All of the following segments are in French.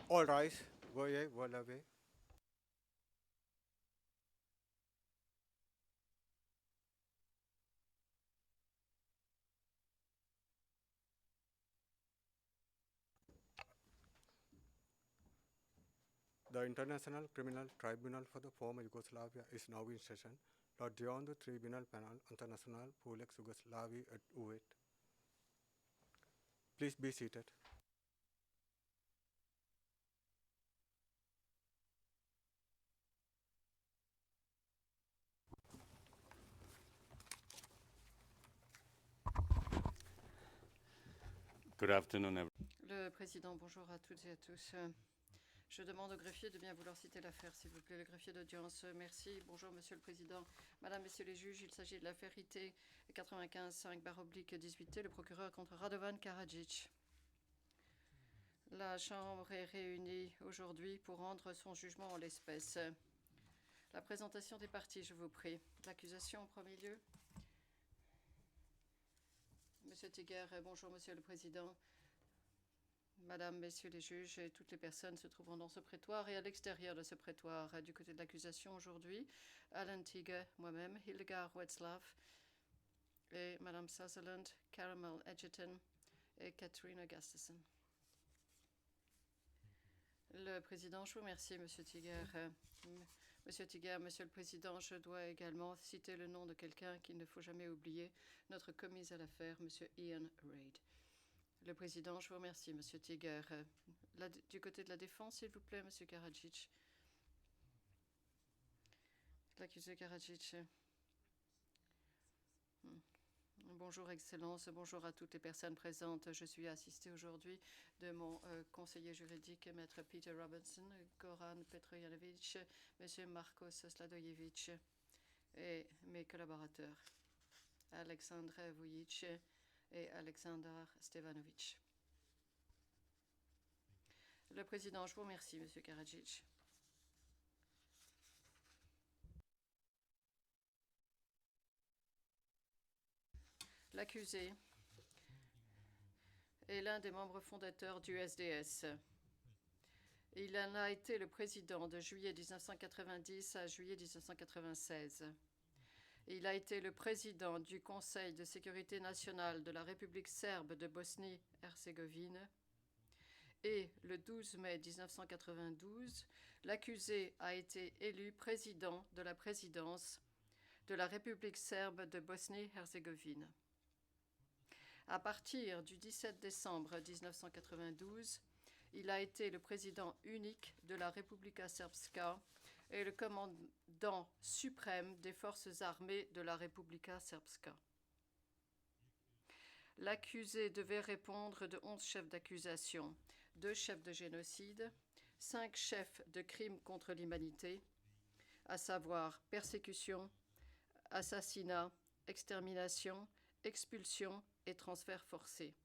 All rise. Voyez, voilà. The International Criminal Tribunal for the former Yugoslavia is now in session. L'audience du tribunal pénal international pour l'ex-Yougoslavie est ouverte. Please be seated. Good afternoon, everyone. Le président, bonjour à toutes et à tous. Je demande au greffier de bien vouloir citer l'affaire, s'il vous plaît. Le greffier d'audience, merci. Bonjour, monsieur le président. Madame, messieurs les juges, il s'agit de l'affaire IT 95-5/18T, le procureur contre Radovan Karadzic. La Chambre est réunie aujourd'hui pour rendre son jugement en l'espèce. La présentation des parties, je vous prie. L'accusation en premier lieu. Monsieur Tiger, bonjour, monsieur le président. Madame, messieurs les juges et toutes les personnes se trouvant dans ce prétoire et à l'extérieur de ce prétoire, du côté de l'accusation aujourd'hui, Alan Tiger, moi-même, Hildegard Wetzlaff et Madame Sutherland, Caramel Edgerton et Katrina Gustafson. Le président, je vous remercie, monsieur Tiger. Monsieur Tiger, monsieur le président, je dois également citer le nom de quelqu'un qu'il ne faut jamais oublier, notre commis à l'affaire, monsieur Ian Reid. Le président, je vous remercie, monsieur Tiger. Du côté de la défense, s'il vous plaît, monsieur Karadzic. L'accusé Karadzic. Bonjour, Excellence. Bonjour à toutes les personnes présentes. Je suis assistée aujourd'hui de mon conseiller juridique, maître Peter Robinson, Goran Petrojanovic, monsieur Marcos Sladojevic et mes collaborateurs, Alexandre Vujic et Alexander Stevanovic. Le président, je vous remercie, monsieur Karadzic. L'accusé est l'un des membres fondateurs du SDS. Il en a été le président de juillet 1990 à juillet 1996. Il a été le président du Conseil de sécurité nationale de la République serbe de Bosnie-Herzégovine. Et le 12 mai 1992, l'accusé a été élu président de la présidence de la République serbe de Bosnie-Herzégovine. À partir du 17 décembre 1992, il a été le président unique de la Republika Srpska et le commandant suprême des forces armées de la Republika Srpska. L'accusé devait répondre de 11 chefs d'accusation, 2 chefs de génocide, 5 chefs de crimes contre l'humanité, à savoir persécution, assassinat, extermination, expulsion et transfert forcé,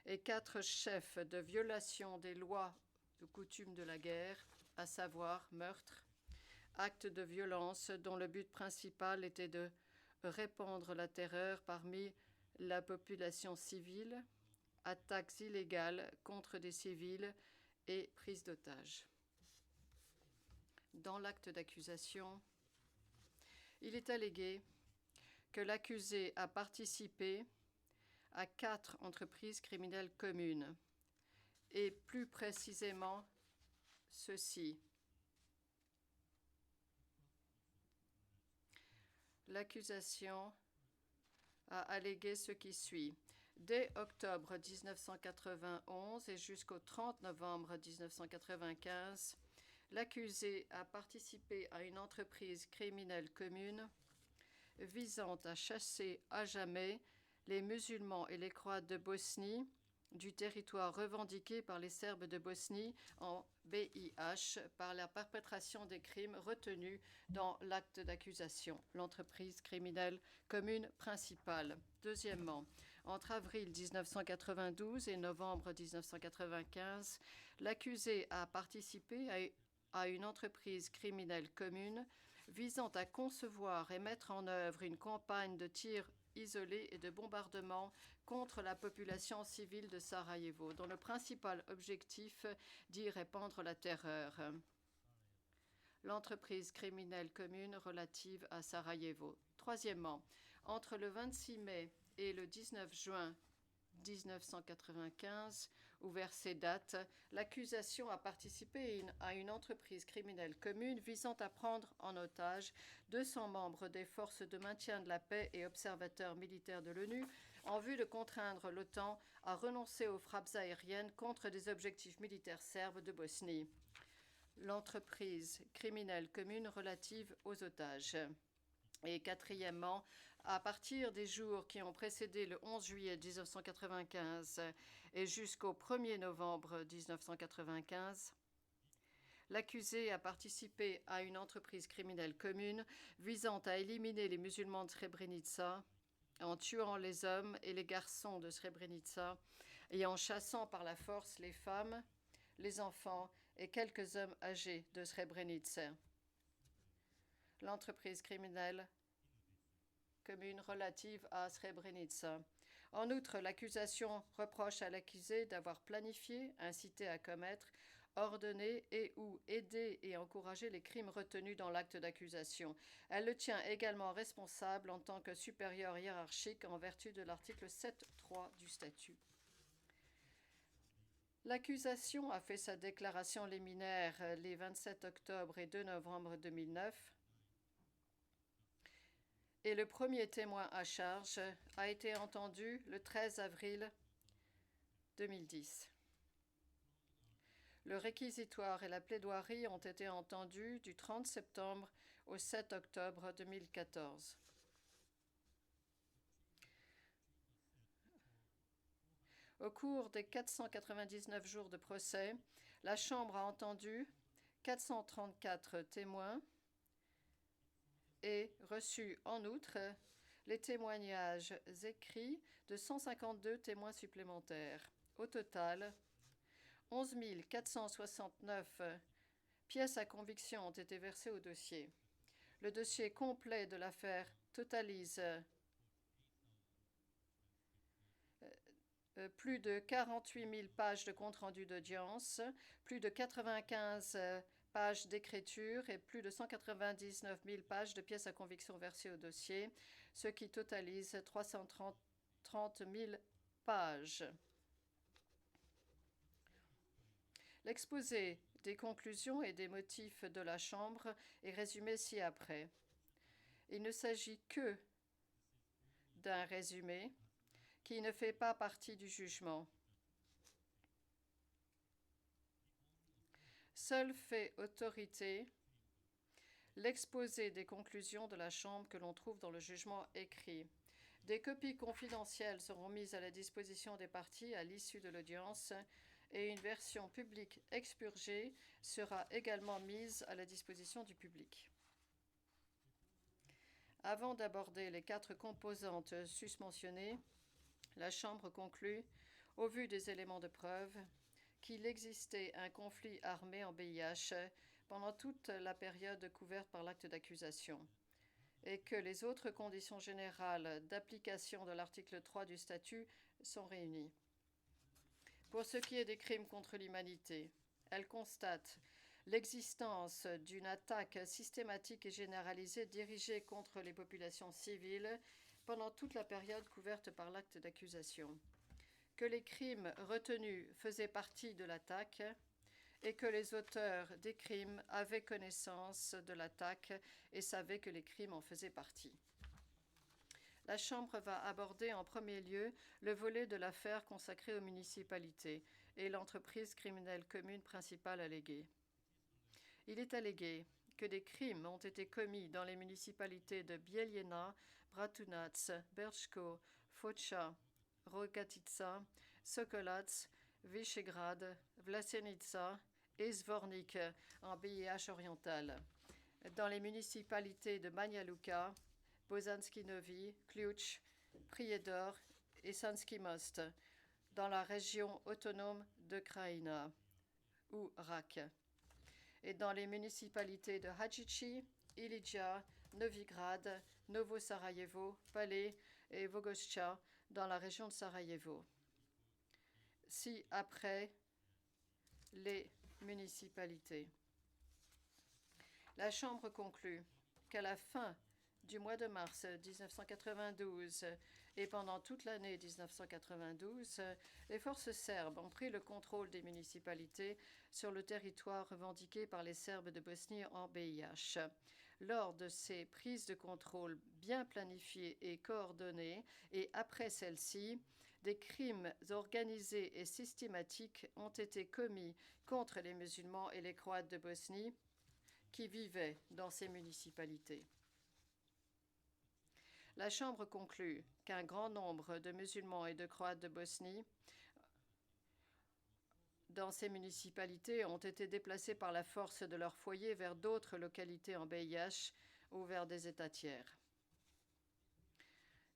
et 4 chefs de violation des lois de coutumes de la guerre, à savoir meurtre, actes de violence dont le but principal était de répandre la terreur parmi la population civile, attaques illégales contre des civils et prise d'otages. Dans l'acte d'accusation, il est allégué que l'accusé a participé à 4 entreprises criminelles communes, et plus précisément ceci. L'accusation a allégué ce qui suit. Dès octobre 1991 et jusqu'au 30 novembre 1995, l'accusé a participé à une entreprise criminelle commune visant à chasser à jamais les musulmans et les croates de Bosnie du territoire revendiqué par les Serbes de Bosnie en BIH par la perpétration des crimes retenus dans l'acte d'accusation, l'entreprise criminelle commune principale. Deuxièmement, entre avril 1992 et novembre 1995, l'accusé a participé à une entreprise criminelle commune visant à concevoir et mettre en œuvre une campagne de tir isolés et de bombardements contre la population civile de Sarajevo, dont le principal objectif d'y répandre la terreur. L'entreprise criminelle commune relative à Sarajevo. Troisièmement, entre le 26 mai et le 19 juin 1995, ou vers ces dates, l'accusation a participé à une entreprise criminelle commune visant à prendre en otage 200 membres des forces de maintien de la paix et observateurs militaires de l'ONU en vue de contraindre l'OTAN à renoncer aux frappes aériennes contre des objectifs militaires serbes de Bosnie. L'entreprise criminelle commune relative aux otages. Et quatrièmement, à partir des jours qui ont précédé le 11 juillet 1995 et jusqu'au 1er novembre 1995, l'accusé a participé à une entreprise criminelle commune visant à éliminer les musulmans de Srebrenica en tuant les hommes et les garçons de Srebrenica et en chassant par la force les femmes, les enfants et quelques hommes âgés de Srebrenica. L'entreprise criminelle commune relative à Srebrenica. En outre, l'accusation reproche à l'accusé d'avoir planifié, incité à commettre, ordonné et ou aidé et encouragé les crimes retenus dans l'acte d'accusation. Elle le tient également responsable en tant que supérieur hiérarchique en vertu de l'article 7.3 du statut. L'accusation a fait sa déclaration liminaire les 27 octobre et 2 novembre 2009 et le premier témoin à charge a été entendu le 13 avril 2010. Le réquisitoire et la plaidoirie ont été entendus du 30 septembre au 7 octobre 2014. Au cours des 499 jours de procès, la Chambre a entendu 434 témoins et reçu en outre les témoignages écrits de 152 témoins supplémentaires. Au total, 11 469 pièces à conviction ont été versées au dossier. Le dossier complet de l'affaire totalise plus de 48 000 pages de compte-rendu d'audience, plus de 95 pages d'écriture et plus de 199 000 pages de pièces à conviction versées au dossier, ce qui totalise 330 000 pages. L'exposé des conclusions et des motifs de la Chambre est résumé ci-après. Il ne s'agit que d'un résumé qui ne fait pas partie du jugement. Seul fait autorité l'exposé des conclusions de la Chambre que l'on trouve dans le jugement écrit. Des copies confidentielles seront mises à la disposition des parties à l'issue de l'audience et une version publique expurgée sera également mise à la disposition du public. Avant d'aborder les 4 composantes susmentionnées, la Chambre conclut, au vu des éléments de preuve, qu'il existait un conflit armé en BIH pendant toute la période couverte par l'acte d'accusation et que les autres conditions générales d'application de l'article 3 du statut sont réunies. Pour ce qui est des crimes contre l'humanité, elle constate l'existence d'une attaque systématique et généralisée dirigée contre les populations civiles pendant toute la période couverte par l'acte d'accusation, que les crimes retenus faisaient partie de l'attaque et que les auteurs des crimes avaient connaissance de l'attaque et savaient que les crimes en faisaient partie. La Chambre va aborder en premier lieu le volet de l'affaire consacré aux municipalités et l'entreprise criminelle commune principale alléguée. Il est allégué que des crimes ont été commis dans les municipalités de Bijeljina, Bratunac, Brčko, Foča, Rogatica, Sokolac, Visegrad, Vlasenica et Zvornik en BIH oriental, dans les municipalités de Banja Luka, Bosanski Novi, Ključ, Prijedor et Sanski Most, dans la région autonome de Krajina, ou RAK, et dans les municipalités de Hadžići, Ilidža, Novigrad, Novo Sarajevo, Palais et Vogošća dans la région de Sarajevo. Après les municipalités. La Chambre conclut qu'à la fin du mois de mars 1992 et pendant toute l'année 1992, les forces serbes ont pris le contrôle des municipalités sur le territoire revendiqué par les Serbes de Bosnie en BiH. Lors de ces prises de contrôle bien planifiées et coordonnées, et après celles-ci, des crimes organisés et systématiques ont été commis contre les musulmans et les Croates de Bosnie qui vivaient dans ces municipalités. La Chambre conclut qu'un grand nombre de musulmans et de Croates de Bosnie dans ces municipalités ont été déplacés par la force de leur foyer vers d'autres localités en BiH ou vers des États tiers.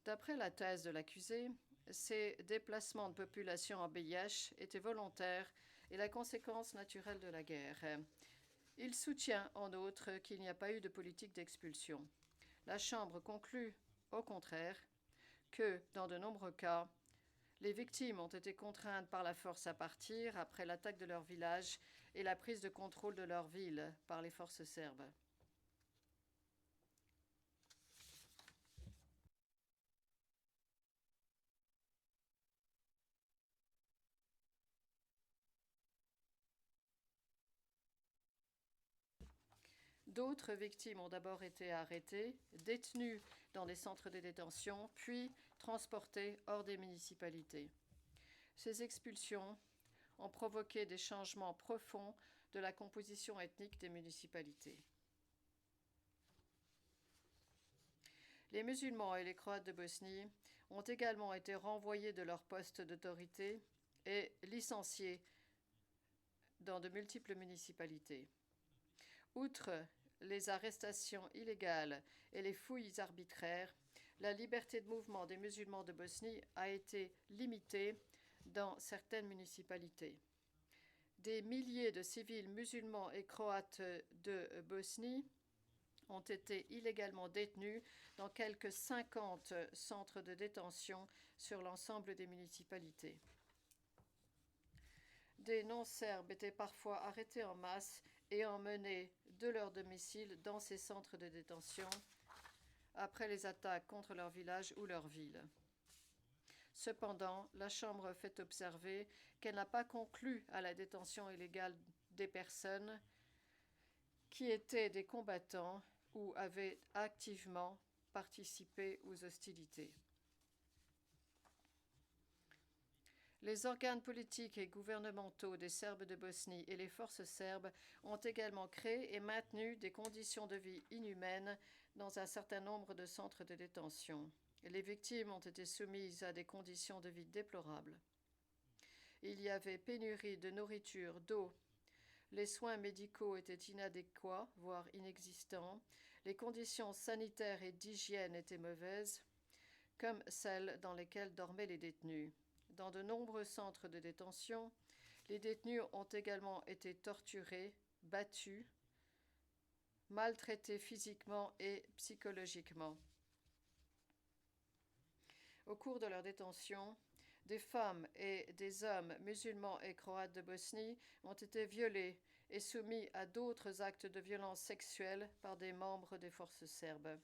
D'après la thèse de l'accusé, ces déplacements de population en BiH étaient volontaires et la conséquence naturelle de la guerre. Il soutient en outre qu'il n'y a pas eu de politique d'expulsion. La Chambre conclut au contraire que, dans de nombreux cas, les victimes ont été contraintes par la force à partir après l'attaque de leur village et la prise de contrôle de leur ville par les forces serbes. D'autres victimes ont d'abord été arrêtées, détenues dans des centres de détention, puis transportées hors des municipalités. Ces expulsions ont provoqué des changements profonds de la composition ethnique des municipalités. Les musulmans et les Croates de Bosnie ont également été renvoyés de leurs postes d'autorité et licenciés dans de multiples municipalités. Outre les arrestations illégales et les fouilles arbitraires, la liberté de mouvement des musulmans de Bosnie a été limitée dans certaines municipalités. Des milliers de civils musulmans et croates de Bosnie ont été illégalement détenus dans quelques 50 centres de détention sur l'ensemble des municipalités. Des non-serbes étaient parfois arrêtés en masse et emmenés de leur domicile dans ces centres de détention après les attaques contre leur village ou leur ville. Cependant, la Chambre fait observer qu'elle n'a pas conclu à la détention illégale des personnes qui étaient des combattants ou avaient activement participé aux hostilités. Les organes politiques et gouvernementaux des Serbes de Bosnie et les forces serbes ont également créé et maintenu des conditions de vie inhumaines dans un certain nombre de centres de détention. Les victimes ont été soumises à des conditions de vie déplorables. Il y avait pénurie de nourriture, d'eau. Les soins médicaux étaient inadéquats, voire inexistants. Les conditions sanitaires et d'hygiène étaient mauvaises, comme celles dans lesquelles dormaient les détenus. Dans de nombreux centres de détention, les détenus ont également été torturés, battus, maltraités physiquement et psychologiquement. Au cours de leur détention, des femmes et des hommes musulmans et croates de Bosnie ont été violés et soumis à d'autres actes de violence sexuelle par des membres des forces serbes.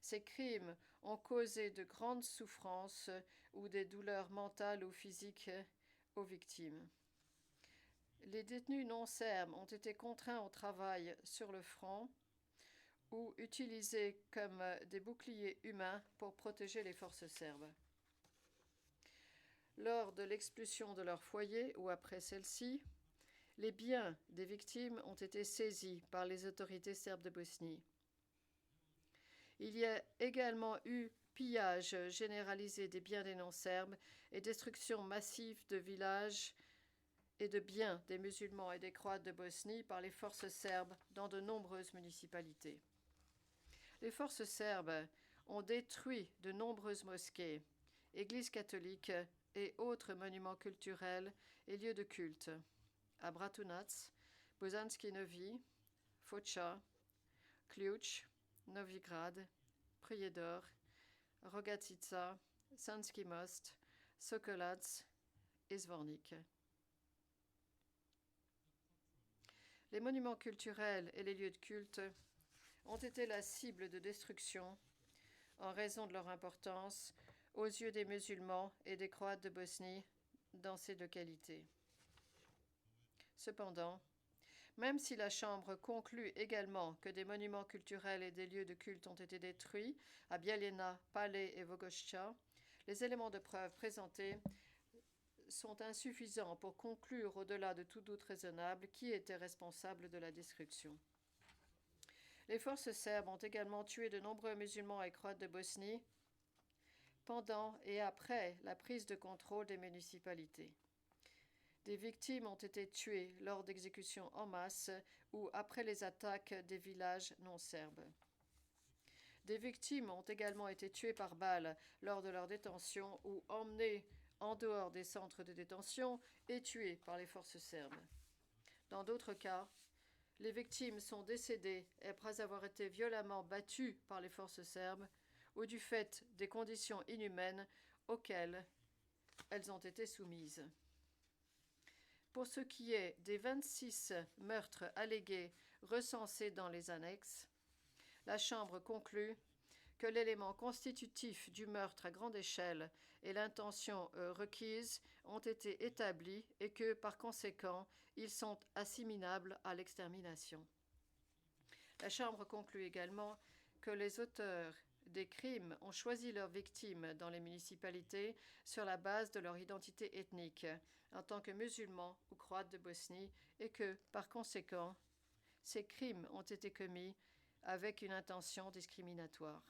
Ces crimes ont causé de grandes souffrances ou des douleurs mentales ou physiques aux victimes. Les détenus non serbes ont été contraints au travail sur le front ou utilisés comme des boucliers humains pour protéger les forces serbes. Lors de l'expulsion de leur foyer ou après celle-ci, les biens des victimes ont été saisis par les autorités serbes de Bosnie. Il y a également eu pillage généralisé des biens des non-serbes et destruction massive de villages et de biens des musulmans et des croates de Bosnie par les forces serbes dans de nombreuses municipalités. Les forces serbes ont détruit de nombreuses mosquées, églises catholiques et autres monuments culturels et lieux de culte à Bratunac, Bosanski Novi, Foča, Ključ, Novigrad, Prijedor, Rogatica, Sanski Most, Sokolac et Zvornik. Les monuments culturels et les lieux de culte ont été la cible de destruction en raison de leur importance aux yeux des musulmans et des Croates de Bosnie dans ces localités. Cependant, même si la Chambre conclut également que des monuments culturels et des lieux de culte ont été détruits à Bijeljina, Pale et Vogošća, les éléments de preuve présentés sont insuffisants pour conclure au-delà de tout doute raisonnable qui était responsable de la destruction. Les forces serbes ont également tué de nombreux musulmans et croates de Bosnie pendant et après la prise de contrôle des municipalités. Des victimes ont été tuées lors d'exécutions en masse ou après les attaques des villages non serbes. Des victimes ont également été tuées par balles lors de leur détention ou emmenées en dehors des centres de détention et tuées par les forces serbes. Dans d'autres cas, les victimes sont décédées après avoir été violemment battues par les forces serbes ou du fait des conditions inhumaines auxquelles elles ont été soumises. Pour ce qui est des 26 meurtres allégués recensés dans les annexes, la Chambre conclut que l'élément constitutif du meurtre à grande échelle et l'intention requise ont été établis et que, par conséquent, ils sont assimilables à l'extermination. La Chambre conclut également que les auteurs des crimes ont choisi leurs victimes dans les municipalités sur la base de leur identité ethnique, en tant que musulmans ou croates de Bosnie, et que, par conséquent, ces crimes ont été commis avec une intention discriminatoire.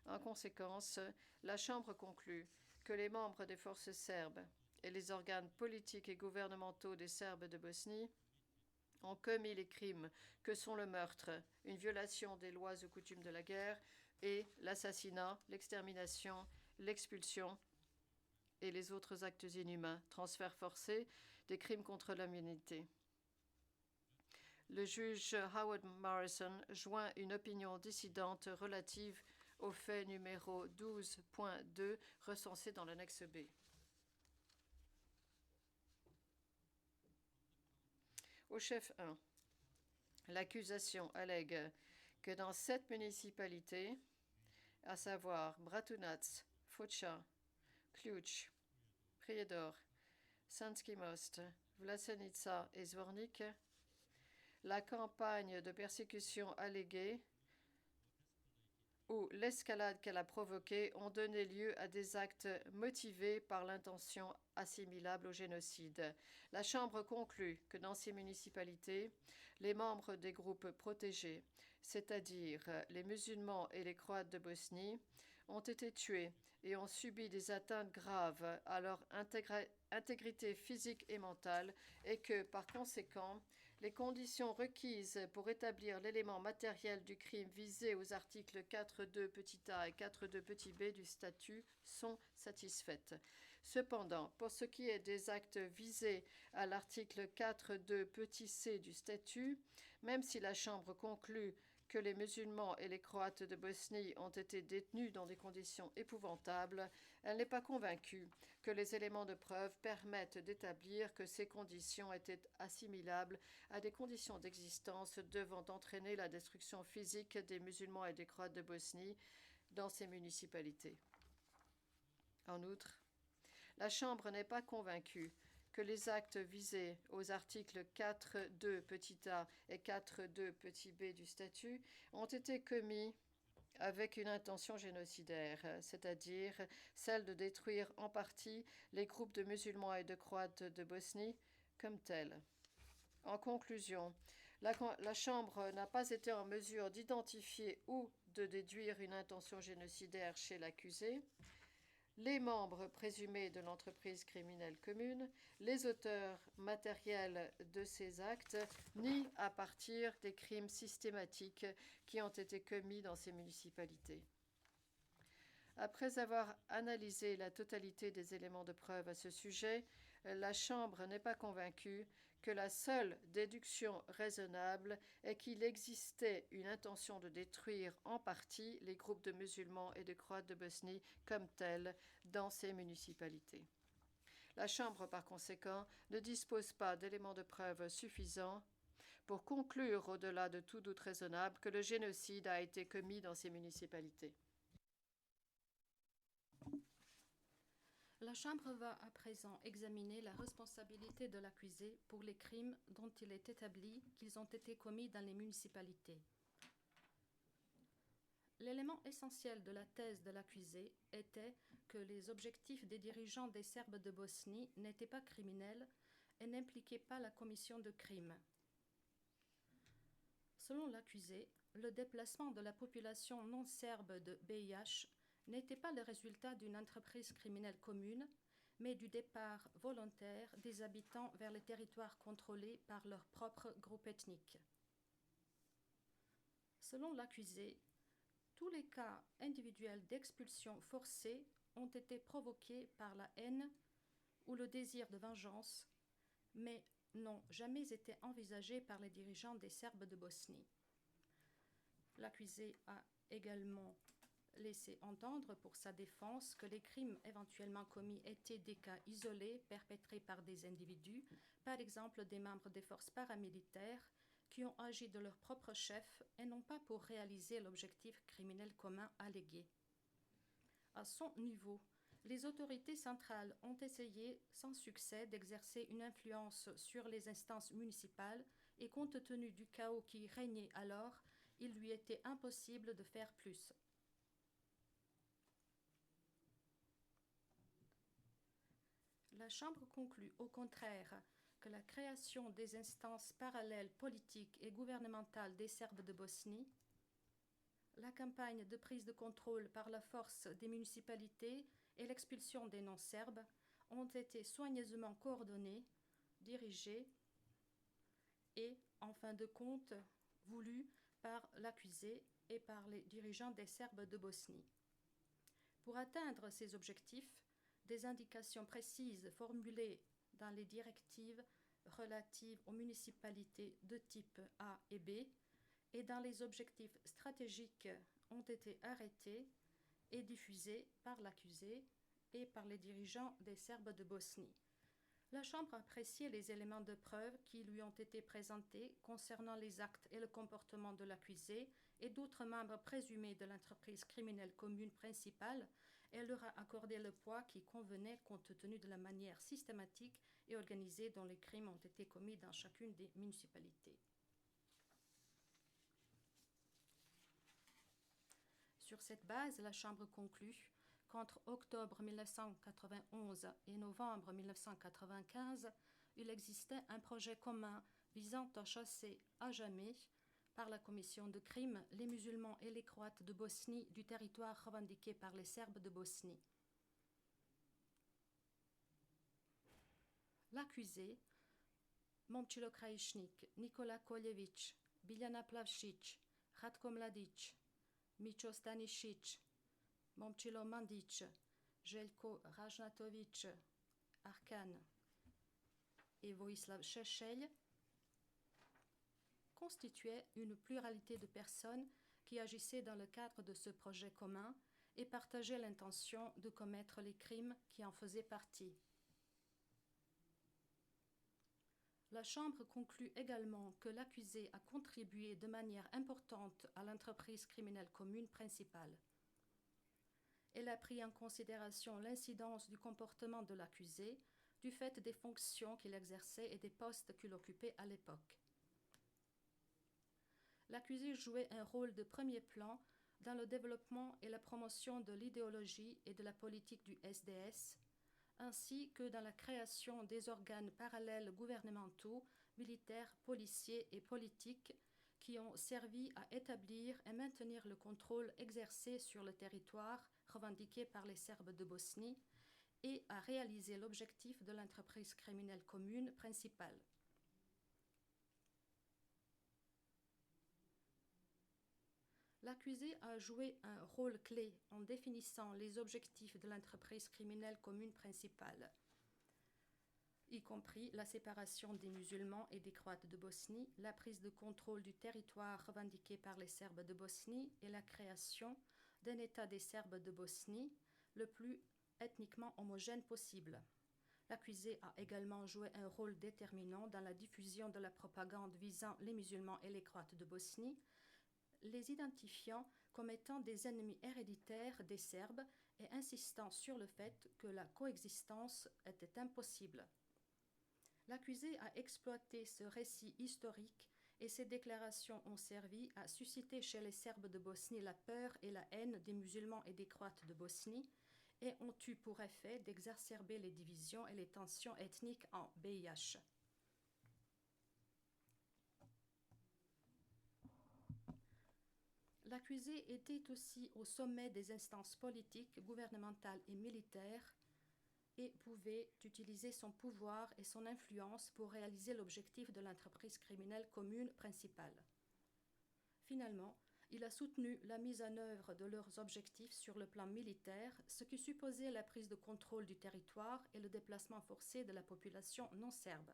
En conséquence, la Chambre conclut que les membres des forces serbes et les organes politiques et gouvernementaux des Serbes de Bosnie ont commis les crimes que sont le meurtre, une violation des lois ou coutumes de la guerre et l'assassinat, l'extermination, l'expulsion et les autres actes inhumains, transferts forcés, des crimes contre l'humanité. Le juge Howard Morrison joint une opinion dissidente relative au fait numéro 12.2 recensé dans l'annexe B. Au chef 1, l'accusation allègue que dans 7 municipalités, à savoir Bratunac, Foča, Ključ, Prijedor, Sanski Most, Vlasenica et Zvornik, la campagne de persécution alléguée ou l'escalade qu'elle a provoquée ont donné lieu à des actes motivés par l'intention assimilable au génocide. La Chambre conclut que dans ces municipalités, les membres des groupes protégés, c'est-à-dire les musulmans et les Croates de Bosnie, ont été tués et ont subi des atteintes graves à leur intégrité physique et mentale et que, par conséquent, les conditions requises pour établir l'élément matériel du crime visé aux articles 4.2 petit a et 4.2 petit b du statut sont satisfaites. Cependant, pour ce qui est des actes visés à l'article 4.2 petit c du statut, même si la Chambre conclut que les musulmans et les Croates de Bosnie ont été détenus dans des conditions épouvantables, elle n'est pas convaincue que les éléments de preuve permettent d'établir que ces conditions étaient assimilables à des conditions d'existence devant entraîner la destruction physique des musulmans et des Croates de Bosnie dans ces municipalités. En outre, la Chambre n'est pas convaincue que les actes visés aux articles 4.2 petit a et 4.2 petit b du statut ont été commis avec une intention génocidaire, c'est-à-dire celle de détruire en partie les groupes de musulmans et de Croates de Bosnie comme tels. En conclusion, la Chambre n'a pas été en mesure d'identifier ou de déduire une intention génocidaire chez l'accusé, les membres présumés de l'entreprise criminelle commune, les auteurs matériels de ces actes, ni à partir des crimes systématiques qui ont été commis dans ces municipalités. Après avoir analysé la totalité des éléments de preuve à ce sujet, la Chambre n'est pas convaincue que la seule déduction raisonnable est qu'il existait une intention de détruire en partie les groupes de musulmans et de croates de Bosnie comme tels dans ces municipalités. La Chambre, par conséquent, ne dispose pas d'éléments de preuve suffisants pour conclure, au-delà de tout doute raisonnable, que le génocide a été commis dans ces municipalités. La Chambre va à présent examiner la responsabilité de l'accusé pour les crimes dont il est établi qu'ils ont été commis dans les municipalités. L'élément essentiel de la thèse de l'accusé était que les objectifs des dirigeants des Serbes de Bosnie n'étaient pas criminels et n'impliquaient pas la commission de crimes. Selon l'accusé, le déplacement de la population non serbe de BiH n'était pas le résultat d'une entreprise criminelle commune, mais du départ volontaire des habitants vers les territoires contrôlés par leur propre groupe ethnique. Selon l'accusé, tous les cas individuels d'expulsion forcée ont été provoqués par la haine ou le désir de vengeance, mais n'ont jamais été envisagés par les dirigeants des Serbes de Bosnie. L'accusé a également laissé entendre pour sa défense que les crimes éventuellement commis étaient des cas isolés perpétrés par des individus, par exemple des membres des forces paramilitaires, qui ont agi de leur propre chef et non pas pour réaliser l'objectif criminel commun allégué. À son niveau, les autorités centrales ont essayé sans succès d'exercer une influence sur les instances municipales et compte tenu du chaos qui régnait alors, il lui était impossible de faire plus. La Chambre conclut au contraire que la création des instances parallèles politiques et gouvernementales des Serbes de Bosnie, la campagne de prise de contrôle par la force des municipalités et l'expulsion des non-serbes ont été soigneusement coordonnées, dirigées et, en fin de compte, voulues par l'accusé et par les dirigeants des Serbes de Bosnie. Pour atteindre ces objectifs, des indications précises formulées dans les directives relatives aux municipalités de type A et B et dans les objectifs stratégiques ont été arrêtés et diffusés par l'accusé et par les dirigeants des Serbes de Bosnie. La Chambre appréciait les éléments de preuve qui lui ont été présentés concernant les actes et le comportement de l'accusé et d'autres membres présumés de l'entreprise criminelle commune principale. Elle leur a accordé le poids qui convenait compte tenu de la manière systématique et organisée dont les crimes ont été commis dans chacune des municipalités. Sur cette base, la Chambre conclut qu'entre octobre 1991 et novembre 1995, il existait un projet commun visant à chasser à jamais par la commission de crimes les musulmans et les croates de Bosnie du territoire revendiqué par les Serbes de Bosnie. L'accusé, Momčilo Krajišnik, Nikola Koljević, Biljana Plavšić, Ratko Mladić, Mićo Stanišić, Momčilo Mandić, Željko Rajnatović, Arkan et Vojislav Šešelj constituaient une pluralité de personnes qui agissaient dans le cadre de ce projet commun et partageaient l'intention de commettre les crimes qui en faisaient partie. La Chambre conclut également que l'accusé a contribué de manière importante à l'entreprise criminelle commune principale. Elle a pris en considération l'incidence du comportement de l'accusé du fait des fonctions qu'il exerçait et des postes qu'il occupait à l'époque. L'accusé jouait un rôle de premier plan dans le développement et la promotion de l'idéologie et de la politique du SDS, ainsi que dans la création des organes parallèles gouvernementaux, militaires, policiers et politiques qui ont servi à établir et maintenir le contrôle exercé sur le territoire revendiqué par les Serbes de Bosnie et à réaliser l'objectif de l'entreprise criminelle commune principale. L'accusé a joué un rôle clé en définissant les objectifs de l'entreprise criminelle commune principale. y compris la séparation des musulmans et des Croates de Bosnie, la prise de contrôle du territoire revendiqué par les Serbes de Bosnie et la création d'un État des Serbes de Bosnie le plus ethniquement homogène possible. L'accusé a également joué un rôle déterminant dans la diffusion de la propagande visant les musulmans et les Croates de Bosnie, les identifiant comme étant des ennemis héréditaires des Serbes et insistant sur le fait que la coexistence était impossible. L'accusé a exploité ce récit historique et ses déclarations ont servi à susciter chez les Serbes de Bosnie la peur et la haine des musulmans et des Croates de Bosnie et ont eu pour effet d'exacerber les divisions et les tensions ethniques en BiH. L'accusé était aussi au sommet des instances politiques, gouvernementales et militaires et pouvait utiliser son pouvoir et son influence pour réaliser l'objectif de l'entreprise criminelle commune principale. Finalement, il a soutenu la mise en œuvre de leurs objectifs sur le plan militaire, ce qui supposait la prise de contrôle du territoire et le déplacement forcé de la population non serbe.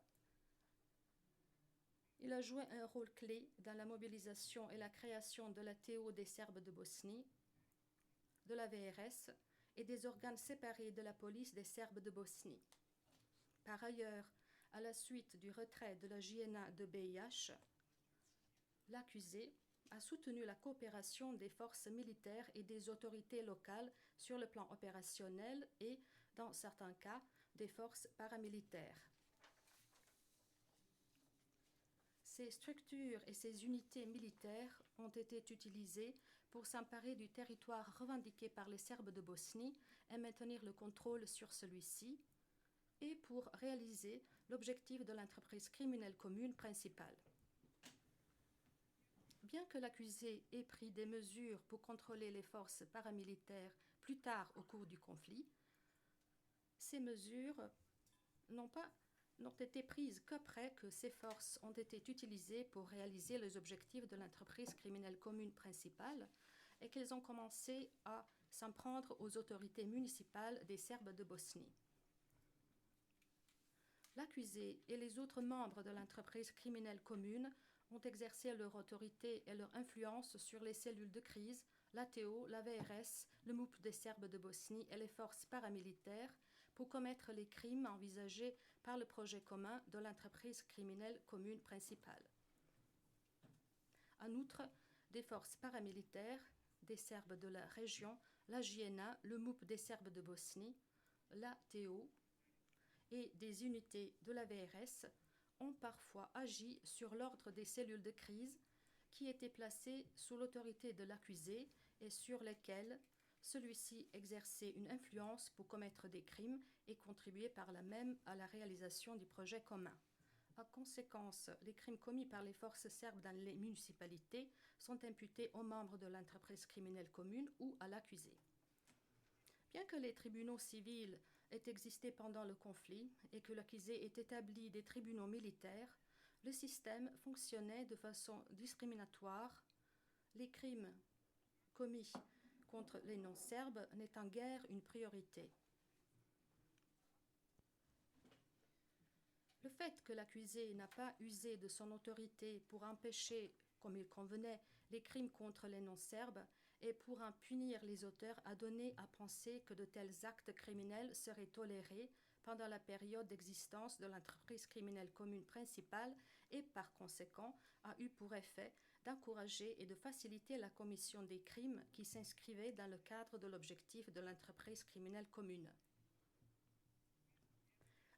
Il a joué un rôle clé dans la mobilisation et la création de la TO des Serbes de Bosnie, de la VRS et des organes séparés de la police des Serbes de Bosnie. Par ailleurs, à la suite du retrait de la JNA de BiH, l'accusé a soutenu la coopération des forces militaires et des autorités locales sur le plan opérationnel et, dans certains cas, des forces paramilitaires. Ces structures et ces unités militaires ont été utilisées pour s'emparer du territoire revendiqué par les Serbes de Bosnie et maintenir le contrôle sur celui-ci, et pour réaliser l'objectif de l'entreprise criminelle commune principale. Bien que l'accusé ait pris des mesures pour contrôler les forces paramilitaires plus tard au cours du conflit, ces mesures n'ont été prises qu'après que ces forces ont été utilisées pour réaliser les objectifs de l'entreprise criminelle commune principale et qu'elles ont commencé à s'en prendre aux autorités municipales des Serbes de Bosnie. L'accusé et les autres membres de l'entreprise criminelle commune ont exercé leur autorité et leur influence sur les cellules de crise, l'ATO, la VRS, le MUP des Serbes de Bosnie et les forces paramilitaires pour commettre les crimes envisagés par le projet commun de l'entreprise criminelle commune principale. En outre, des forces paramilitaires, des Serbes de la région, la JNA, le MUP des Serbes de Bosnie, l'ATO et des unités de la VRS ont parfois agi sur l'ordre des cellules de crise qui étaient placées sous l'autorité de l'accusé et sur lesquelles celui-ci exerçait une influence pour commettre des crimes et contribuer par là même à la réalisation du projet commun. En conséquence, les crimes commis par les forces serbes dans les municipalités sont imputés aux membres de l'entreprise criminelle commune ou à l'accusé. Bien que les tribunaux civils aient existé pendant le conflit et que l'accusé ait établi des tribunaux militaires, le système fonctionnait de façon discriminatoire, les crimes commis contre les non-serbes n'étant guère une priorité. Le fait que l'accusé n'a pas usé de son autorité pour empêcher, comme il convenait, les crimes contre les non-serbes et pour en punir les auteurs a donné à penser que de tels actes criminels seraient tolérés pendant la période d'existence de l'entreprise criminelle commune principale et par conséquent a eu pour effet d'encourager et de faciliter la commission des crimes qui s'inscrivaient dans le cadre de l'objectif de l'entreprise criminelle commune.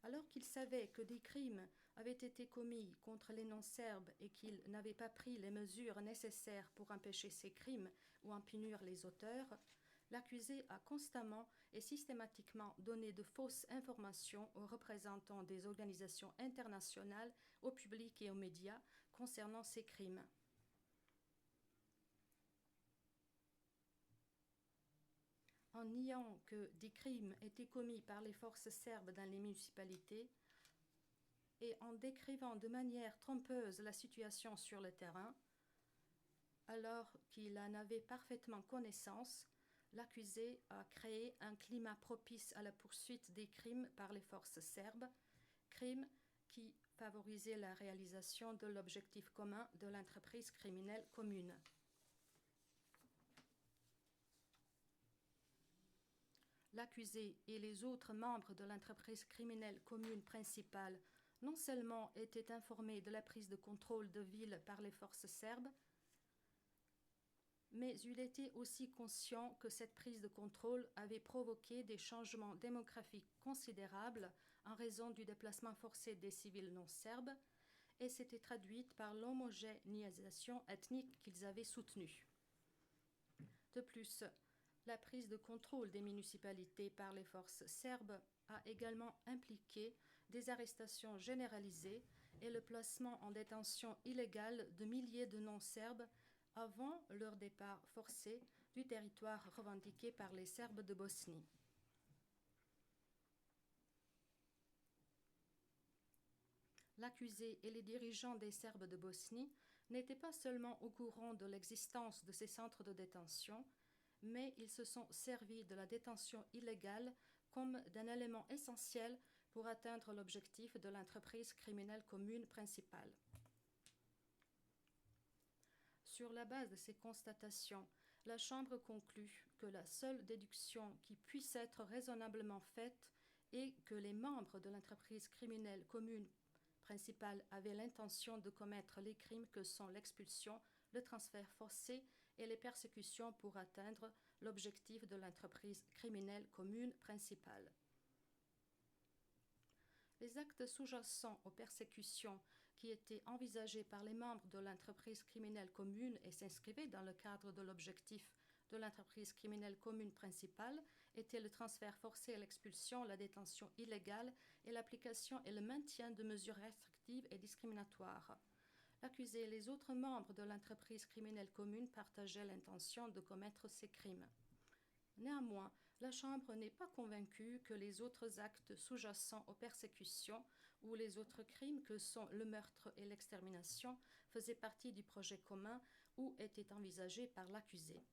Alors qu'il savait que des crimes avaient été commis contre les non-serbes et qu'il n'avait pas pris les mesures nécessaires pour empêcher ces crimes ou en punir les auteurs, l'accusé a constamment et systématiquement donné de fausses informations aux représentants des organisations internationales, au public et aux médias concernant ces crimes. En niant que des crimes étaient commis par les forces serbes dans les municipalités et en décrivant de manière trompeuse la situation sur le terrain, alors qu'il en avait parfaitement connaissance, l'accusé a créé un climat propice à la poursuite des crimes par les forces serbes, crime qui favorisait la réalisation de l'objectif commun de l'entreprise criminelle commune. L'accusé et les autres membres de l'entreprise criminelle commune principale non seulement étaient informés de la prise de contrôle de ville par les forces serbes, mais il était aussi conscient que cette prise de contrôle avait provoqué des changements démographiques considérables en raison du déplacement forcé des civils non serbes et s'était traduite par l'homogénéisation ethnique qu'ils avaient soutenue. De plus, la prise de contrôle des municipalités par les forces serbes a également impliqué des arrestations généralisées et le placement en détention illégale de milliers de non-serbes avant leur départ forcé du territoire revendiqué par les Serbes de Bosnie. L'accusé et les dirigeants des Serbes de Bosnie n'étaient pas seulement au courant de l'existence de ces centres de détention, mais ils se sont servis de la détention illégale comme d'un élément essentiel pour atteindre l'objectif de l'entreprise criminelle commune principale. Sur la base de ces constatations, la Chambre conclut que la seule déduction qui puisse être raisonnablement faite est que les membres de l'entreprise criminelle commune principale avaient l'intention de commettre les crimes que sont l'expulsion, le transfert forcé et les persécutions pour atteindre l'objectif de l'entreprise criminelle commune principale. Les actes sous-jacents aux persécutions qui étaient envisagés par les membres de l'entreprise criminelle commune et s'inscrivaient dans le cadre de l'objectif de l'entreprise criminelle commune principale étaient le transfert forcé, l'expulsion, la détention illégale et l'application et le maintien de mesures restrictives et discriminatoires. L'accusé et les autres membres de l'entreprise criminelle commune partageaient l'intention de commettre ces crimes. Néanmoins, la Chambre n'est pas convaincue que les autres actes sous-jacents aux persécutions ou les autres crimes que sont le meurtre et l'extermination faisaient partie du projet commun ou étaient envisagés par l'accusé.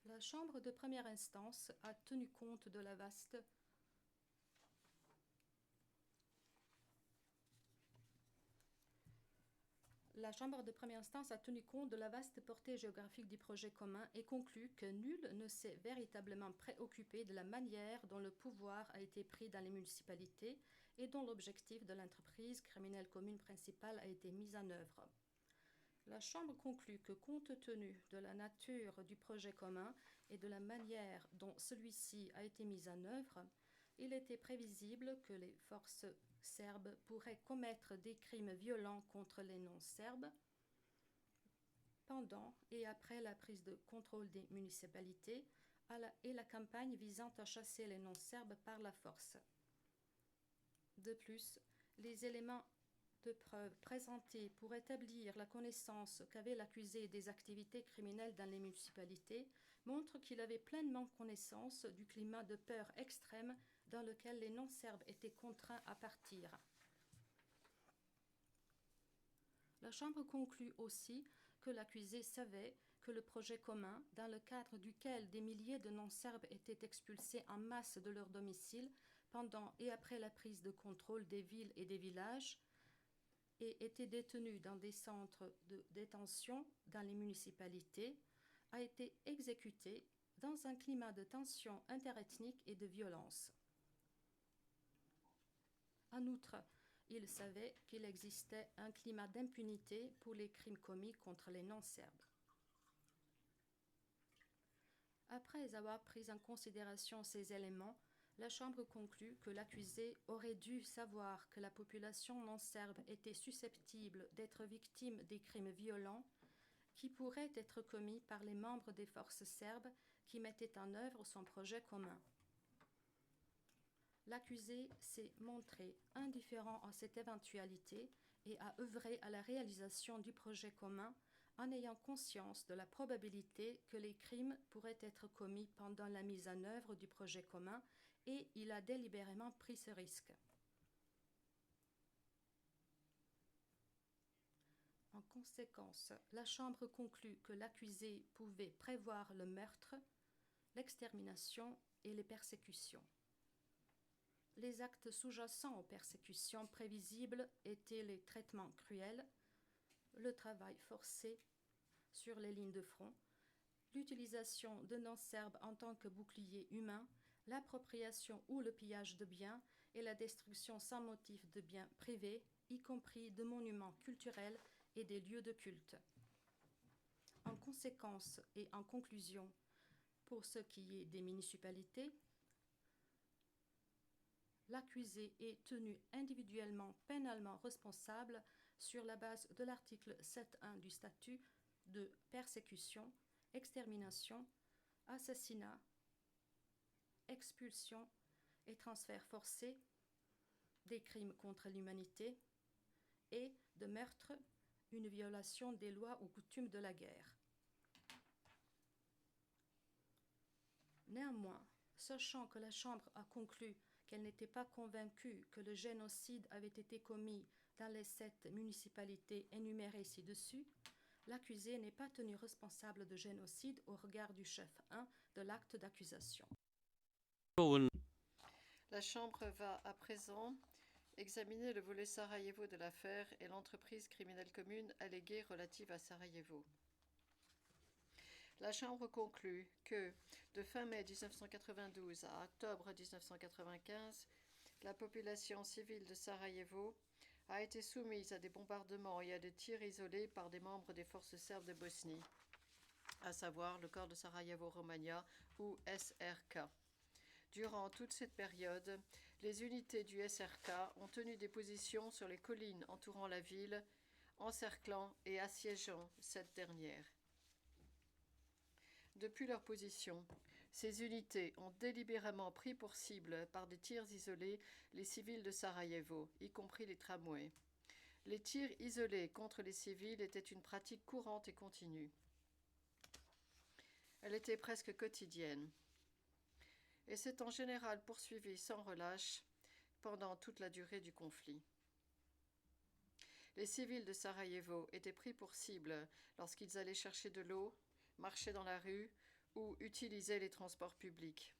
La Chambre de première instance a tenu compte de la vaste La Chambre de première instance a tenu compte de la vaste portée géographique du projet commun et conclut que nul ne s'est véritablement préoccupé de la manière dont le pouvoir a été pris dans les municipalités et dont l'objectif de l'entreprise criminelle commune principale a été mis en œuvre. La Chambre conclut que compte tenu de la nature du projet commun et de la manière dont celui-ci a été mis en œuvre, il était prévisible que les forces serbes pourraient commettre des crimes violents contre les non-serbes pendant et après la prise de contrôle des municipalités et la campagne visant à chasser les non-serbes par la force. De plus, les éléments de preuve présentés pour établir la connaissance qu'avait l'accusé des activités criminelles dans les municipalités montrent qu'il avait pleinement connaissance du climat de peur extrême dans lequel les non-serbes étaient contraints à partir. La Chambre conclut aussi que l'accusé savait que le projet commun, dans le cadre duquel des milliers de non-serbes étaient expulsés en masse de leur domicile pendant et après la prise de contrôle des villes et des villages, et étaient détenus dans des centres de détention dans les municipalités, a été exécuté dans un climat de tension interethnique et de violence. En outre, il savait qu'il existait un climat d'impunité pour les crimes commis contre les non-serbes. Après avoir pris en considération ces éléments, la Chambre conclut que l'accusé aurait dû savoir que la population non-serbe était susceptible d'être victime des crimes violents qui pourraient être commis par les membres des forces serbes qui mettaient en œuvre son projet commun. L'accusé s'est montré indifférent à cette éventualité et a œuvré à la réalisation du projet commun en ayant conscience de la probabilité que les crimes pourraient être commis pendant la mise en œuvre du projet commun et il a délibérément pris ce risque. En conséquence, la Chambre conclut que l'accusé pouvait prévoir le meurtre, l'extermination et les persécutions. Les actes sous-jacents aux persécutions prévisibles étaient les traitements cruels, le travail forcé sur les lignes de front, l'utilisation de non-serbes en tant que bouclier humain, l'appropriation ou le pillage de biens et la destruction sans motif de biens privés, y compris de monuments culturels et des lieux de culte. En conséquence et en conclusion, pour ce qui est des municipalités, l'accusé est tenu individuellement pénalement responsable sur la base de l'article 7.1 du statut de persécution, extermination, assassinat, expulsion et transfert forcé, des crimes contre l'humanité et de meurtre, une violation des lois ou coutumes de la guerre. Néanmoins, sachant que la Chambre a conclu qu'elle n'était pas convaincue que le génocide avait été commis dans les 7 municipalités énumérées ci-dessus, l'accusé n'est pas tenu responsable de génocide au regard du chef 1 de l'acte d'accusation. La Chambre va à présent examiner le volet Sarajevo de l'affaire et l'entreprise criminelle commune alléguée relative à Sarajevo. La Chambre conclut que, de fin mai 1992 à octobre 1995, la population civile de Sarajevo a été soumise à des bombardements et à des tirs isolés par des membres des forces serbes de Bosnie, à savoir le corps de Sarajevo-Romagna ou SRK. Durant toute cette période, les unités du SRK ont tenu des positions sur les collines entourant la ville, encerclant et assiégeant cette dernière. Depuis leur position, ces unités ont délibérément pris pour cible par des tirs isolés les civils de Sarajevo, y compris les tramways. Les tirs isolés contre les civils étaient une pratique courante et continue. Elle était presque quotidienne et s'est en général poursuivie sans relâche pendant toute la durée du conflit. Les civils de Sarajevo étaient pris pour cible lorsqu'ils allaient chercher de l'eau, marchaient dans la rue ou utilisaient les transports publics.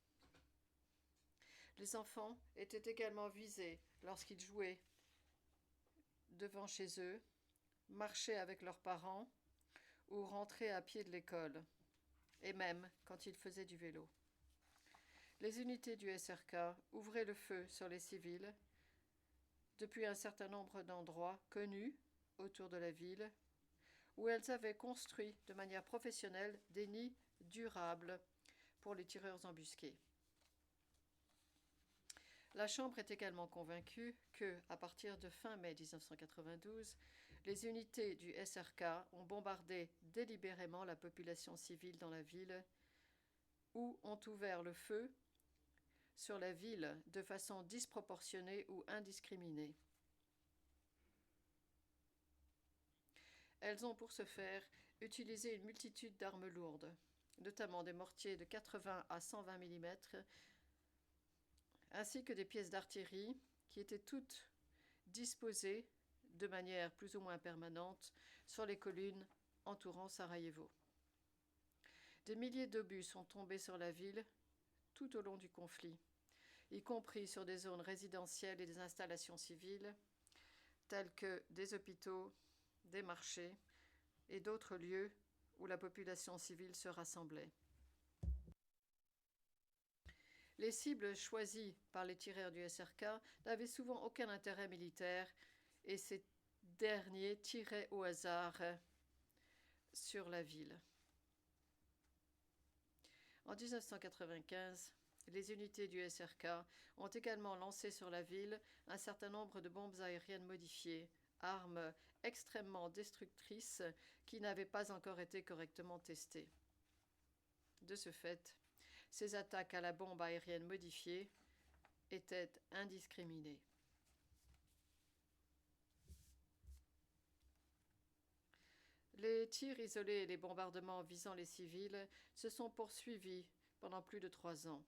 Les enfants étaient également visés lorsqu'ils jouaient devant chez eux, marchaient avec leurs parents ou rentraient à pied de l'école, et même quand ils faisaient du vélo. Les unités du SRK ouvraient le feu sur les civils depuis un certain nombre d'endroits connus autour de la ville, où elles avaient construit de manière professionnelle des nids durables pour les tireurs embusqués. La Chambre est également convaincue que, à partir de fin mai 1992, les unités du SRK ont bombardé délibérément la population civile dans la ville ou ont ouvert le feu sur la ville de façon disproportionnée ou indiscriminée. Elles ont pour ce faire utilisé une multitude d'armes lourdes, notamment des mortiers de 80 à 120 mm, ainsi que des pièces d'artillerie qui étaient toutes disposées de manière plus ou moins permanente sur les collines entourant Sarajevo. Des milliers d'obus sont tombés sur la ville tout au long du conflit, y compris sur des zones résidentielles et des installations civiles, telles que des hôpitaux, des marchés et d'autres lieux où la population civile se rassemblait. Les cibles choisies par les tireurs du SRK n'avaient souvent aucun intérêt militaire et ces derniers tiraient au hasard sur la ville. En 1995, les unités du SRK ont également lancé sur la ville un certain nombre de bombes aériennes modifiées, armes extrêmement destructrices qui n'avaient pas encore été correctement testées. De ce fait, ces attaques à la bombe aérienne modifiée étaient indiscriminées. Les tirs isolés et les bombardements visant les civils se sont poursuivis pendant plus de 3 ans.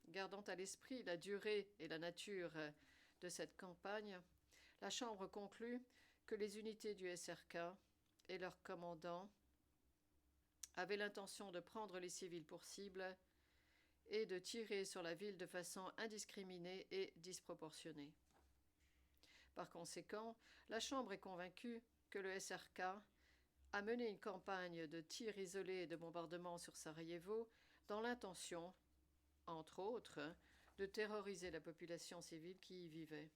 Gardant à l'esprit la durée et la nature de cette campagne, la Chambre conclut que les unités du SRK et leurs commandants avaient l'intention de prendre les civils pour cible et de tirer sur la ville de façon indiscriminée et disproportionnée. Par conséquent, la Chambre est convaincue que le SRK a mené une campagne de tirs isolés et de bombardements sur Sarajevo dans l'intention, entre autres, de terroriser la population civile qui y vivait.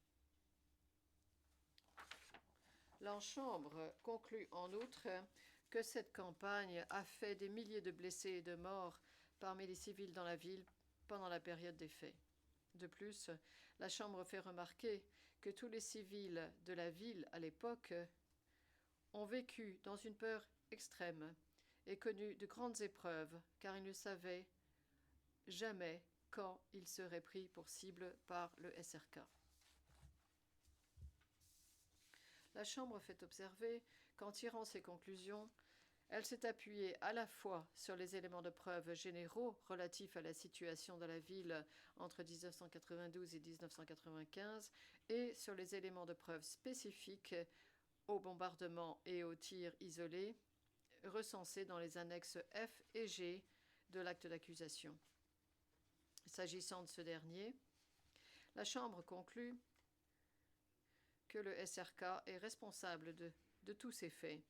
La Chambre conclut en outre que cette campagne a fait des milliers de blessés et de morts parmi les civils dans la ville pendant la période des faits. De plus, la Chambre fait remarquer que tous les civils de la ville à l'époque ont vécu dans une peur extrême et connu de grandes épreuves car ils ne savaient jamais quand ils seraient pris pour cible par le SRK. La Chambre fait observer qu'en tirant ses conclusions, elle s'est appuyée à la fois sur les éléments de preuve généraux relatifs à la situation de la ville entre 1992 et 1995 et sur les éléments de preuve spécifiques aux bombardements et aux tirs isolés recensés dans les annexes F et G de l'acte d'accusation. S'agissant de ce dernier, la Chambre conclut que le SRK est responsable de tous ces faits,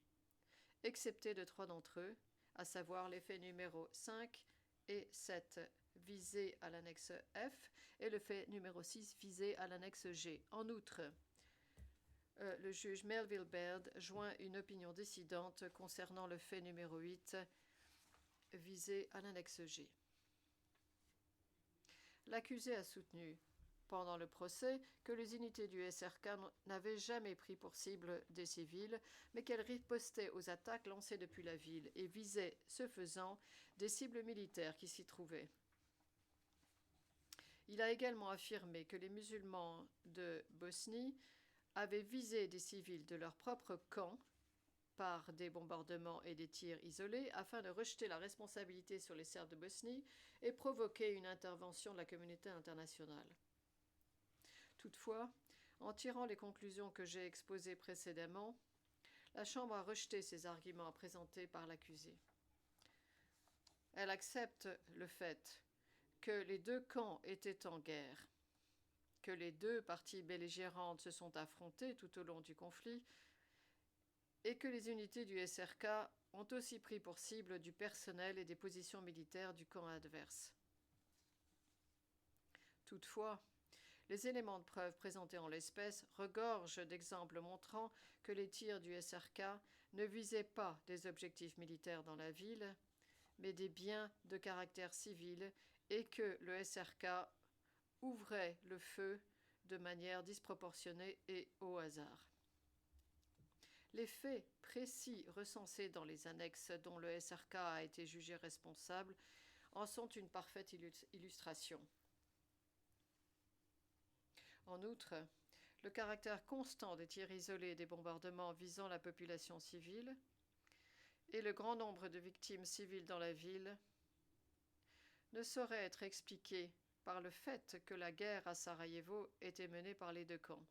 excepté de 3 d'entre eux, à savoir les faits numéros 5 et 7 visés à l'annexe F et le fait numéro 6 visé à l'annexe G. En outre, le juge Melville Baird joint une opinion décidante concernant le fait numéro 8 visé à l'annexe G. L'accusé a soutenu pendant le procès que les unités du SRK n'avaient jamais pris pour cible des civils, mais qu'elles ripostaient aux attaques lancées depuis la ville et visaient, ce faisant, des cibles militaires qui s'y trouvaient. Il a également affirmé que les musulmans de Bosnie avaient visé des civils de leur propre camp par des bombardements et des tirs isolés afin de rejeter la responsabilité sur les Serbes de Bosnie et provoquer une intervention de la communauté internationale. Toutefois, en tirant les conclusions que j'ai exposées précédemment, la Chambre a rejeté ces arguments présentés par l'accusé. Elle accepte le fait que les deux camps étaient en guerre, que les deux parties belligérantes se sont affrontées tout au long du conflit et que les unités du SRK ont aussi pris pour cible du personnel et des positions militaires du camp adverse. Toutefois, les éléments de preuve présentés en l'espèce regorgent d'exemples montrant que les tirs du SRK ne visaient pas des objectifs militaires dans la ville, mais des biens de caractère civil et que le SRK ouvrait le feu de manière disproportionnée et au hasard. Les faits précis recensés dans les annexes dont le SRK a été jugé responsable en sont une parfaite illustration. En outre, le caractère constant des tirs isolés et des bombardements visant la population civile et le grand nombre de victimes civiles dans la ville ne sauraient être expliqués par le fait que la guerre à Sarajevo était menée par les deux camps.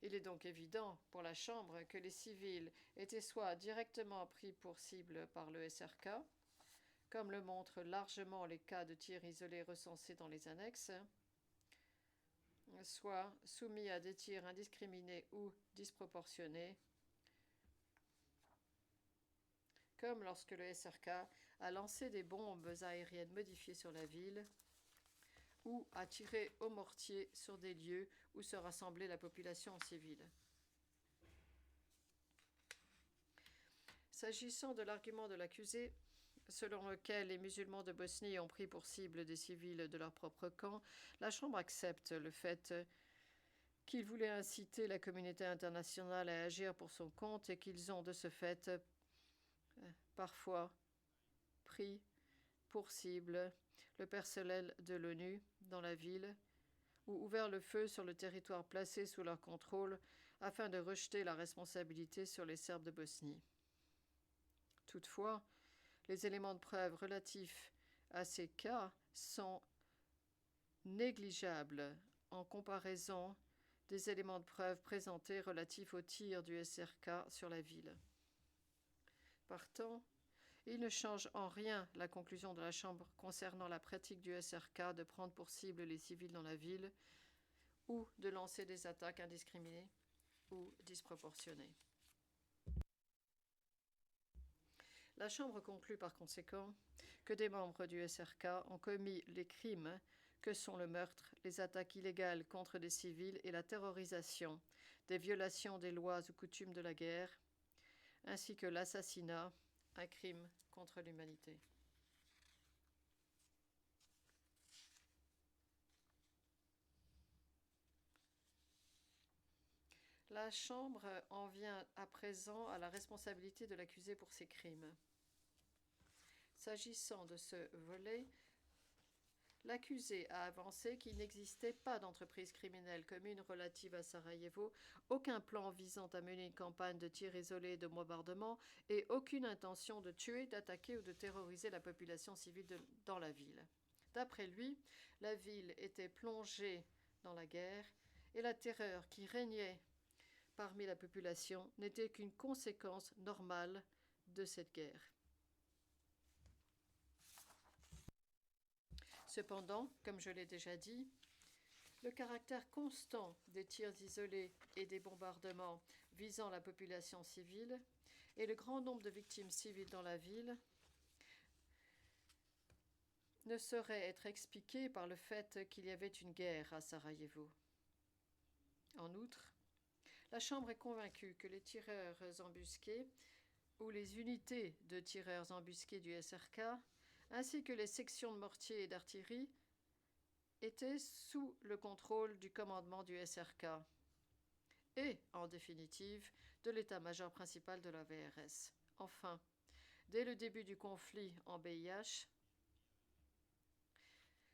Il est donc évident pour la Chambre que les civils étaient soit directement pris pour cible par le SRK, comme le montrent largement les cas de tirs isolés recensés dans les annexes, soit soumis à des tirs indiscriminés ou disproportionnés, comme lorsque le SRK a lancé des bombes aériennes modifiées sur la ville ou a tiré au mortier sur des lieux où se rassemblait la population civile. S'agissant de l'argument de l'accusé, selon lequel les musulmans de Bosnie ont pris pour cible des civils de leur propre camp, la Chambre accepte le fait qu'ils voulaient inciter la communauté internationale à agir pour son compte et qu'ils ont de ce fait parfois pris pour cible le personnel de l'ONU dans la ville ou ouvert le feu sur le territoire placé sous leur contrôle afin de rejeter la responsabilité sur les Serbes de Bosnie. Toutefois, les éléments de preuve relatifs à ces cas sont négligeables en comparaison des éléments de preuve présentés relatifs aux tirs du SRK sur la ville. Partant, Il ne change en rien la conclusion de la Chambre concernant la pratique du SRK de prendre pour cible les civils dans la ville ou de lancer des attaques indiscriminées ou disproportionnées. La Chambre conclut par conséquent que des membres du SRK ont commis les crimes que sont le meurtre, les attaques illégales contre des civils et la terrorisation, des violations des lois ou coutumes de la guerre, ainsi que l'assassinat, un crime contre l'humanité. La Chambre en vient à présent à la responsabilité de l'accusé pour ces crimes. S'agissant de ce volet, l'accusé a avancé qu'il n'existait pas d'entreprise criminelle commune relative à Sarajevo, aucun plan visant à mener une campagne de tirs isolés et de bombardement et aucune intention de tuer, d'attaquer ou de terroriser la population civile dans la ville. D'après lui, la ville était plongée dans la guerre et la terreur qui régnait parmi la population n'était qu'une conséquence normale de cette guerre. Cependant, comme je l'ai déjà dit, le caractère constant des tirs isolés et des bombardements visant la population civile et le grand nombre de victimes civiles dans la ville ne saurait être expliqué par le fait qu'il y avait une guerre à Sarajevo. En outre, la Chambre est convaincue que les tireurs embusqués ou les unités de tireurs embusqués du SRK ainsi que les sections de mortiers et d'artillerie, étaient sous le contrôle du commandement du SRK et, en définitive, de l'état-major principal de la VRS. Enfin, dès le début du conflit en BiH,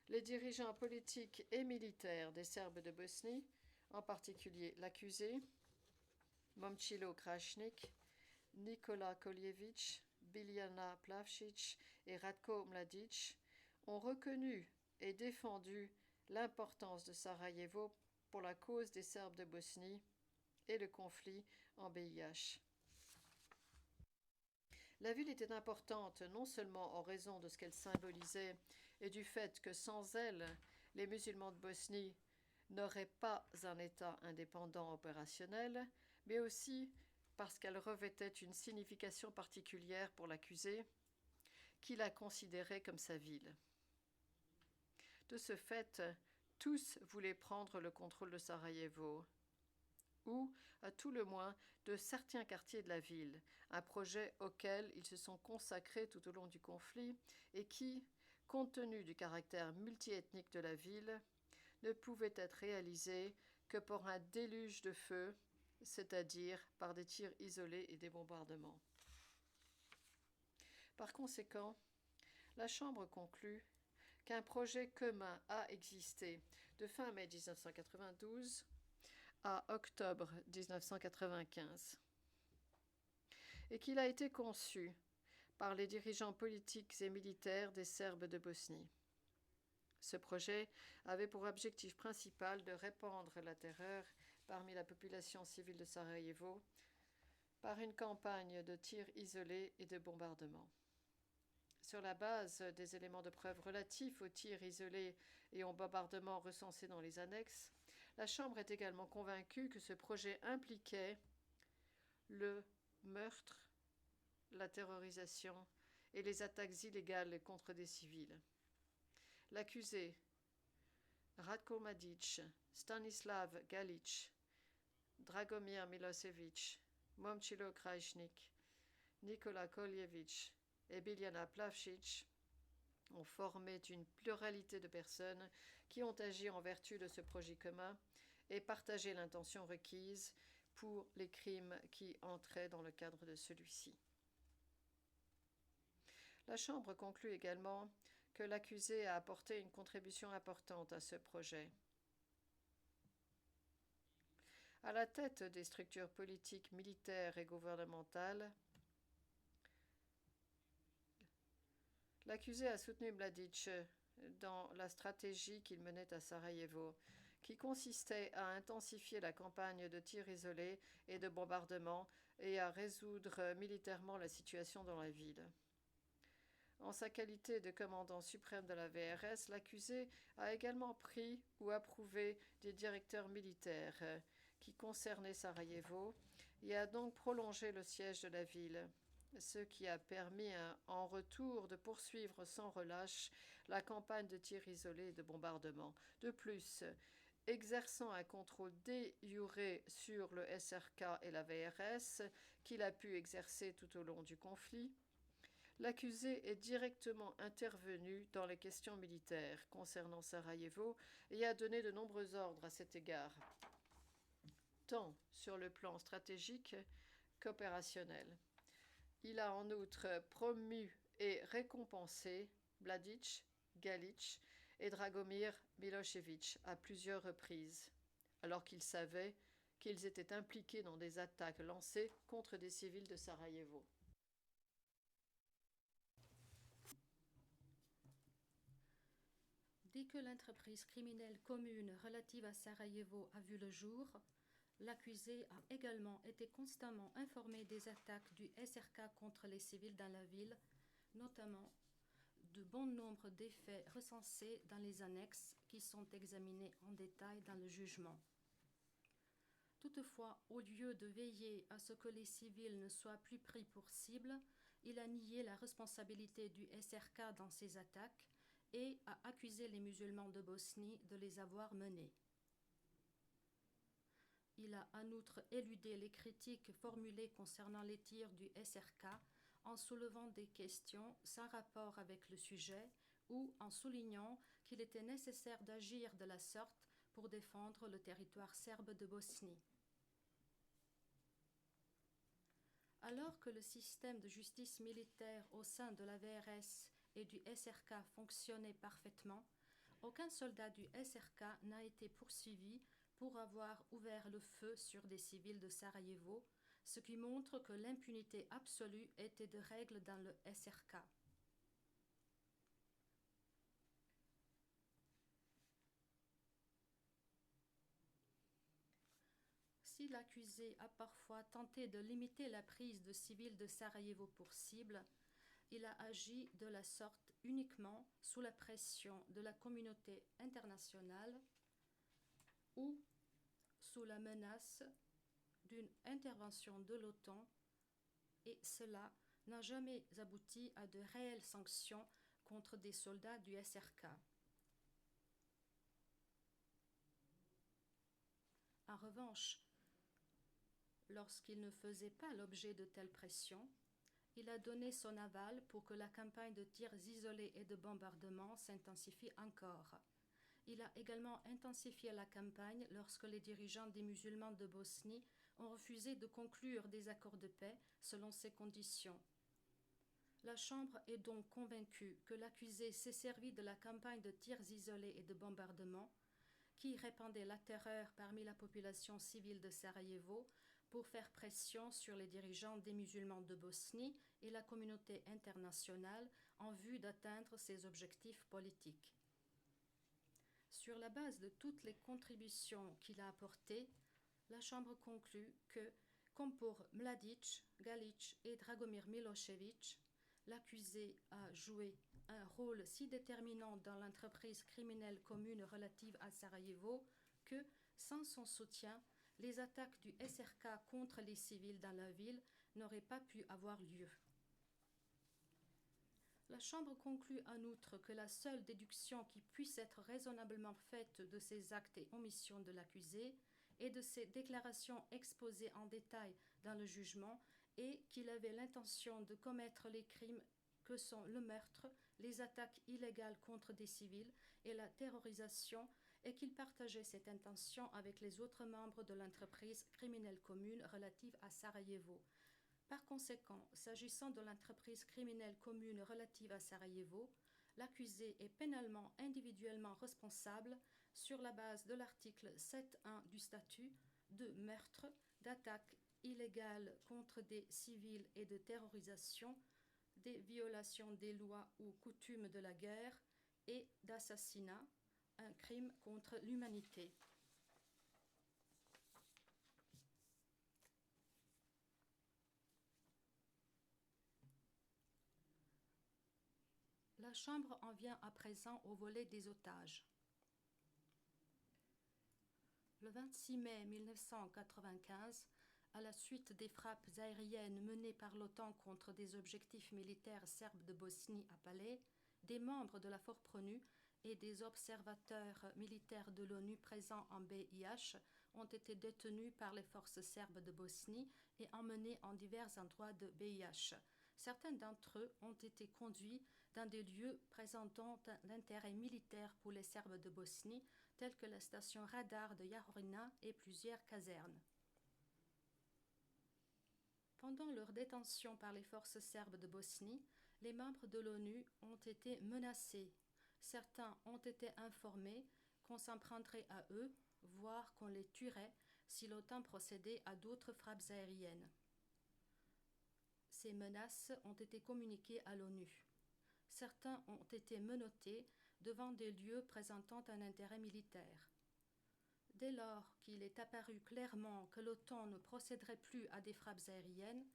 les dirigeants politiques et militaires des Serbes de Bosnie, en particulier l'accusé, Momčilo Krajnik, Nikola Koljević, Biljana Plavšić et Ratko Mladić, ont reconnu et défendu l'importance de Sarajevo pour la cause des Serbes de Bosnie et le conflit en BiH. La ville était importante non seulement en raison de ce qu'elle symbolisait et du fait que sans elle, les musulmans de Bosnie n'auraient pas un État indépendant opérationnel, mais aussi parce qu'elle revêtait une signification particulière pour l'accusé, qui la considérait comme sa ville. De ce fait, tous voulaient prendre le contrôle de Sarajevo, ou, à tout le moins, de certains quartiers de la ville, un projet auquel ils se sont consacrés tout au long du conflit et qui, compte tenu du caractère multiethnique de la ville, ne pouvait être réalisé que par un déluge de feu, c'est-à-dire par des tirs isolés et des bombardements. Par conséquent, la Chambre conclut qu'un projet commun a existé de fin mai 1992 à octobre 1995 et qu'il a été conçu par les dirigeants politiques et militaires des Serbes de Bosnie. Ce projet avait pour objectif principal de répandre la terreur parmi la population civile de Sarajevo par une campagne de tirs isolés et de bombardements. Sur la base des éléments de preuve relatifs aux tirs isolés et aux bombardements recensés dans les annexes, la Chambre est également convaincue que ce projet impliquait le meurtre, la terrorisation et les attaques illégales contre des civils. L'accusé, Ratko Mladić, Stanislav Galić, Dragomir Milosevic, Momčilo Krajnik, Nikola Koljević et Biljana Plavšić ont formé une pluralité de personnes qui ont agi en vertu de ce projet commun et partagé l'intention requise pour les crimes qui entraient dans le cadre de celui-ci. La Chambre conclut également que l'accusé a apporté une contribution importante à ce projet. À la tête des structures politiques, militaires et gouvernementales, l'accusé a soutenu Mladić dans la stratégie qu'il menait à Sarajevo, qui consistait à intensifier la campagne de tirs isolés et de bombardements et à résoudre militairement la situation dans la ville. En sa qualité de commandant suprême de la VRS, l'accusé a également pris ou approuvé des directeurs militaires qui concernaient Sarajevo et a donc prolongé le siège de la ville, ce qui a permis en retour de poursuivre sans relâche la campagne de tirs isolés et de bombardement. De plus, exerçant un contrôle de jure sur le SRK et la VRS qu'il a pu exercer tout au long du conflit, l'accusé est directement intervenu dans les questions militaires concernant Sarajevo et a donné de nombreux ordres à cet égard, tant sur le plan stratégique qu'opérationnel. Il a en outre promu et récompensé Mladic, Galic et Dragomir Milosevic à plusieurs reprises, alors qu'il savait qu'ils étaient impliqués dans des attaques lancées contre des civils de Sarajevo. Dès que l'entreprise criminelle commune relative à Sarajevo a vu le jour, l'accusé a également été constamment informé des attaques du SRK contre les civils dans la ville, notamment de bon nombre d'effets recensés dans les annexes qui sont examinés en détail dans le jugement. Toutefois, au lieu de veiller à ce que les civils ne soient plus pris pour cible, il a nié la responsabilité du SRK dans ces attaques et a accusé les musulmans de Bosnie de les avoir menées. Il a en outre éludé les critiques formulées concernant les tirs du SRK en soulevant des questions sans rapport avec le sujet ou en soulignant qu'il était nécessaire d'agir de la sorte pour défendre le territoire serbe de Bosnie. Alors que le système de justice militaire au sein de la VRS et du SRK fonctionnait parfaitement, aucun soldat du SRK n'a été poursuivi pour avoir ouvert le feu sur des civils de Sarajevo, ce qui montre que l'impunité absolue était de règle dans le SRK. Si l'accusé a parfois tenté de limiter la prise de civils de Sarajevo pour cible, il a agi de la sorte uniquement sous la pression de la communauté internationale ou sous la menace d'une intervention de l'OTAN, et cela n'a jamais abouti à de réelles sanctions contre des soldats du SRK. En revanche, lorsqu'il ne faisait pas l'objet de telles pressions, il a donné son aval pour que la campagne de tirs isolés et de bombardements s'intensifie encore. Il a également intensifié la campagne lorsque les dirigeants des musulmans de Bosnie ont refusé de conclure des accords de paix selon ces conditions. La Chambre est donc convaincue que l'accusé s'est servi de la campagne de tirs isolés et de bombardements qui répandait la terreur parmi la population civile de Sarajevo pour faire pression sur les dirigeants des musulmans de Bosnie et la communauté internationale en vue d'atteindre ses objectifs politiques. Sur la base de toutes les contributions qu'il a apportées, la Chambre conclut que, comme pour Mladic, Galic et Dragomir Milosevic, l'accusé a joué un rôle si déterminant dans l'entreprise criminelle commune relative à Sarajevo que, sans son soutien, les attaques du SRK contre les civils dans la ville n'auraient pas pu avoir lieu. La Chambre conclut en outre que la seule déduction qui puisse être raisonnablement faite de ces actes et omissions de l'accusé et de ses déclarations exposées en détail dans le jugement est qu'il avait l'intention de commettre les crimes que sont le meurtre, les attaques illégales contre des civils et la terrorisation, et qu'il partageait cette intention avec les autres membres de l'entreprise criminelle commune relative à Sarajevo. Par conséquent, s'agissant de l'entreprise criminelle commune relative à Sarajevo, l'accusé est pénalement individuellement responsable sur la base de l'article 7.1 du statut de meurtre, d'attaque illégale contre des civils et de terrorisation, des violations des lois ou coutumes de la guerre et d'assassinat, un crime contre l'humanité. La Chambre en vient à présent au volet des otages. Le 26 mai 1995, à la suite des frappes aériennes menées par l'OTAN contre des objectifs militaires serbes de Bosnie à Palais, des membres de la FORPRONU et des observateurs militaires de l'ONU présents en BIH ont été détenus par les forces serbes de Bosnie et emmenés en divers endroits de BIH. Certains d'entre eux ont été conduits dans des lieux présentant l'intérêt militaire pour les Serbes de Bosnie, tels que la station radar de Jahorina et plusieurs casernes. Pendant leur détention par les forces serbes de Bosnie, les membres de l'ONU ont été menacés. Certains ont été informés qu'on s'en prendrait à eux, voire qu'on les tuerait si l'OTAN procédait à d'autres frappes aériennes. Ces menaces ont été communiquées à l'ONU. Certains ont été menottés devant des lieux présentant un intérêt militaire. Dès lors qu'il est apparu clairement que l'OTAN ne procéderait plus à des frappes aériennes,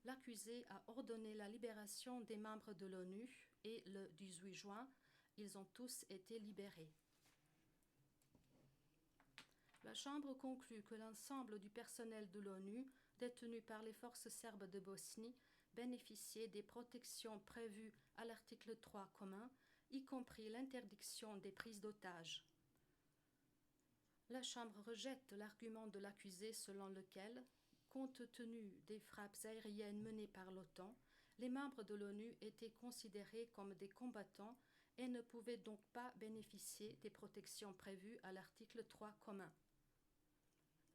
l'accusé a ordonné la libération des membres de l'ONU et le 18 juin, ils ont tous été libérés. La Chambre conclut que l'ensemble du personnel de l'ONU détenu par les forces serbes de Bosnie bénéficiait des protections prévues à l'article 3 commun, y compris l'interdiction des prises d'otages. La Chambre rejette l'argument de l'accusé selon lequel, compte tenu des frappes aériennes menées par l'OTAN, les membres de l'ONU étaient considérés comme des combattants et ne pouvaient donc pas bénéficier des protections prévues à l'article 3 commun.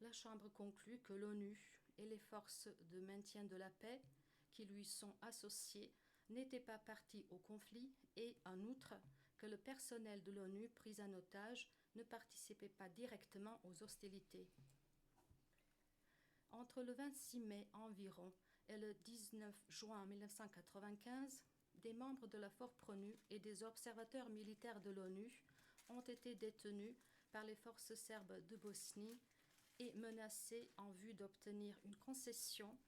La Chambre conclut que l'ONU et les forces de maintien de la paix qui lui sont associées n'étaient pas parties au conflit et, en outre, que le personnel de l'ONU pris en otage ne participait pas directement aux hostilités. Entre le 26 mai environ et le 19 juin 1995, des membres de la FORPRONU et des observateurs militaires de l'ONU ont été détenus par les forces serbes de Bosnie et menacés en vue d'obtenir une concession,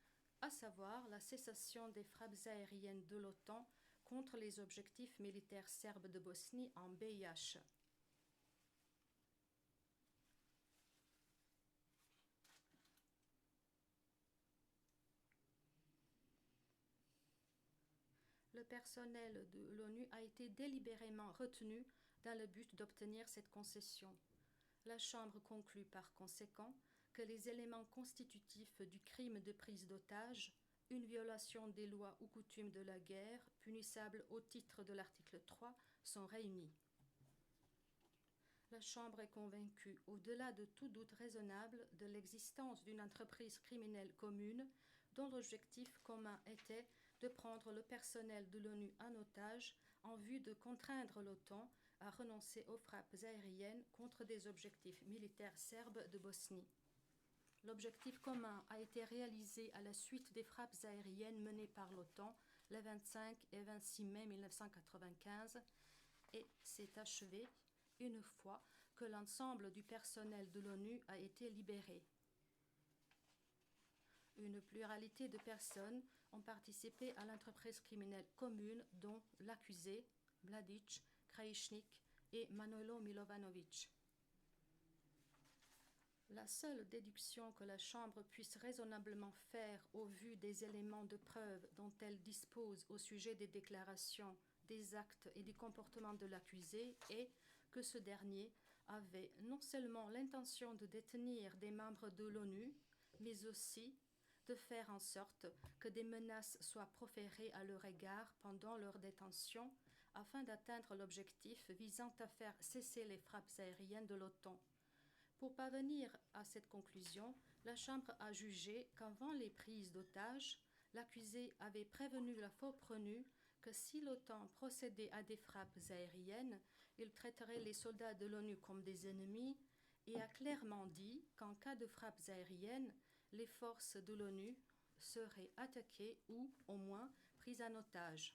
à savoir la cessation des frappes aériennes de l'OTAN contre les objectifs militaires serbes de Bosnie en BIH. Le personnel de l'ONU a été délibérément retenu dans le but d'obtenir cette concession. La Chambre conclut par conséquent que les éléments constitutifs du crime de prise d'otage, une violation des lois ou coutumes de la guerre, punissables au titre de l'article 3, sont réunis. La Chambre est convaincue, au-delà de tout doute raisonnable, de l'existence d'une entreprise criminelle commune dont l'objectif commun était de prendre le personnel de l'ONU en otage en vue de contraindre l'OTAN à renoncer aux frappes aériennes contre des objectifs militaires serbes de Bosnie. L'objectif commun a été réalisé à la suite des frappes aériennes menées par l'OTAN les 25 et 26 mai 1995 et s'est achevé une fois que l'ensemble du personnel de l'ONU a été libéré. Une pluralité de personnes ont participé à l'entreprise criminelle commune dont l'accusé, Mladic, Krajišnik et Manojlo Milovanovic. La seule déduction que la Chambre puisse raisonnablement faire au vu des éléments de preuve dont elle dispose au sujet des déclarations, des actes et du comportement de l'accusé est que ce dernier avait non seulement l'intention de détenir des membres de l'ONU, mais aussi de faire en sorte que des menaces soient proférées à leur égard pendant leur détention afin d'atteindre l'objectif visant à faire cesser les frappes aériennes de l'OTAN. Pour parvenir à cette conclusion, la Chambre a jugé qu'avant les prises d'otages, l'accusé avait prévenu la FORPRONU que si l'OTAN procédait à des frappes aériennes, il traiterait les soldats de l'ONU comme des ennemis et a clairement dit qu'en cas de frappes aériennes, les forces de l'ONU seraient attaquées ou, au moins, prises en otage.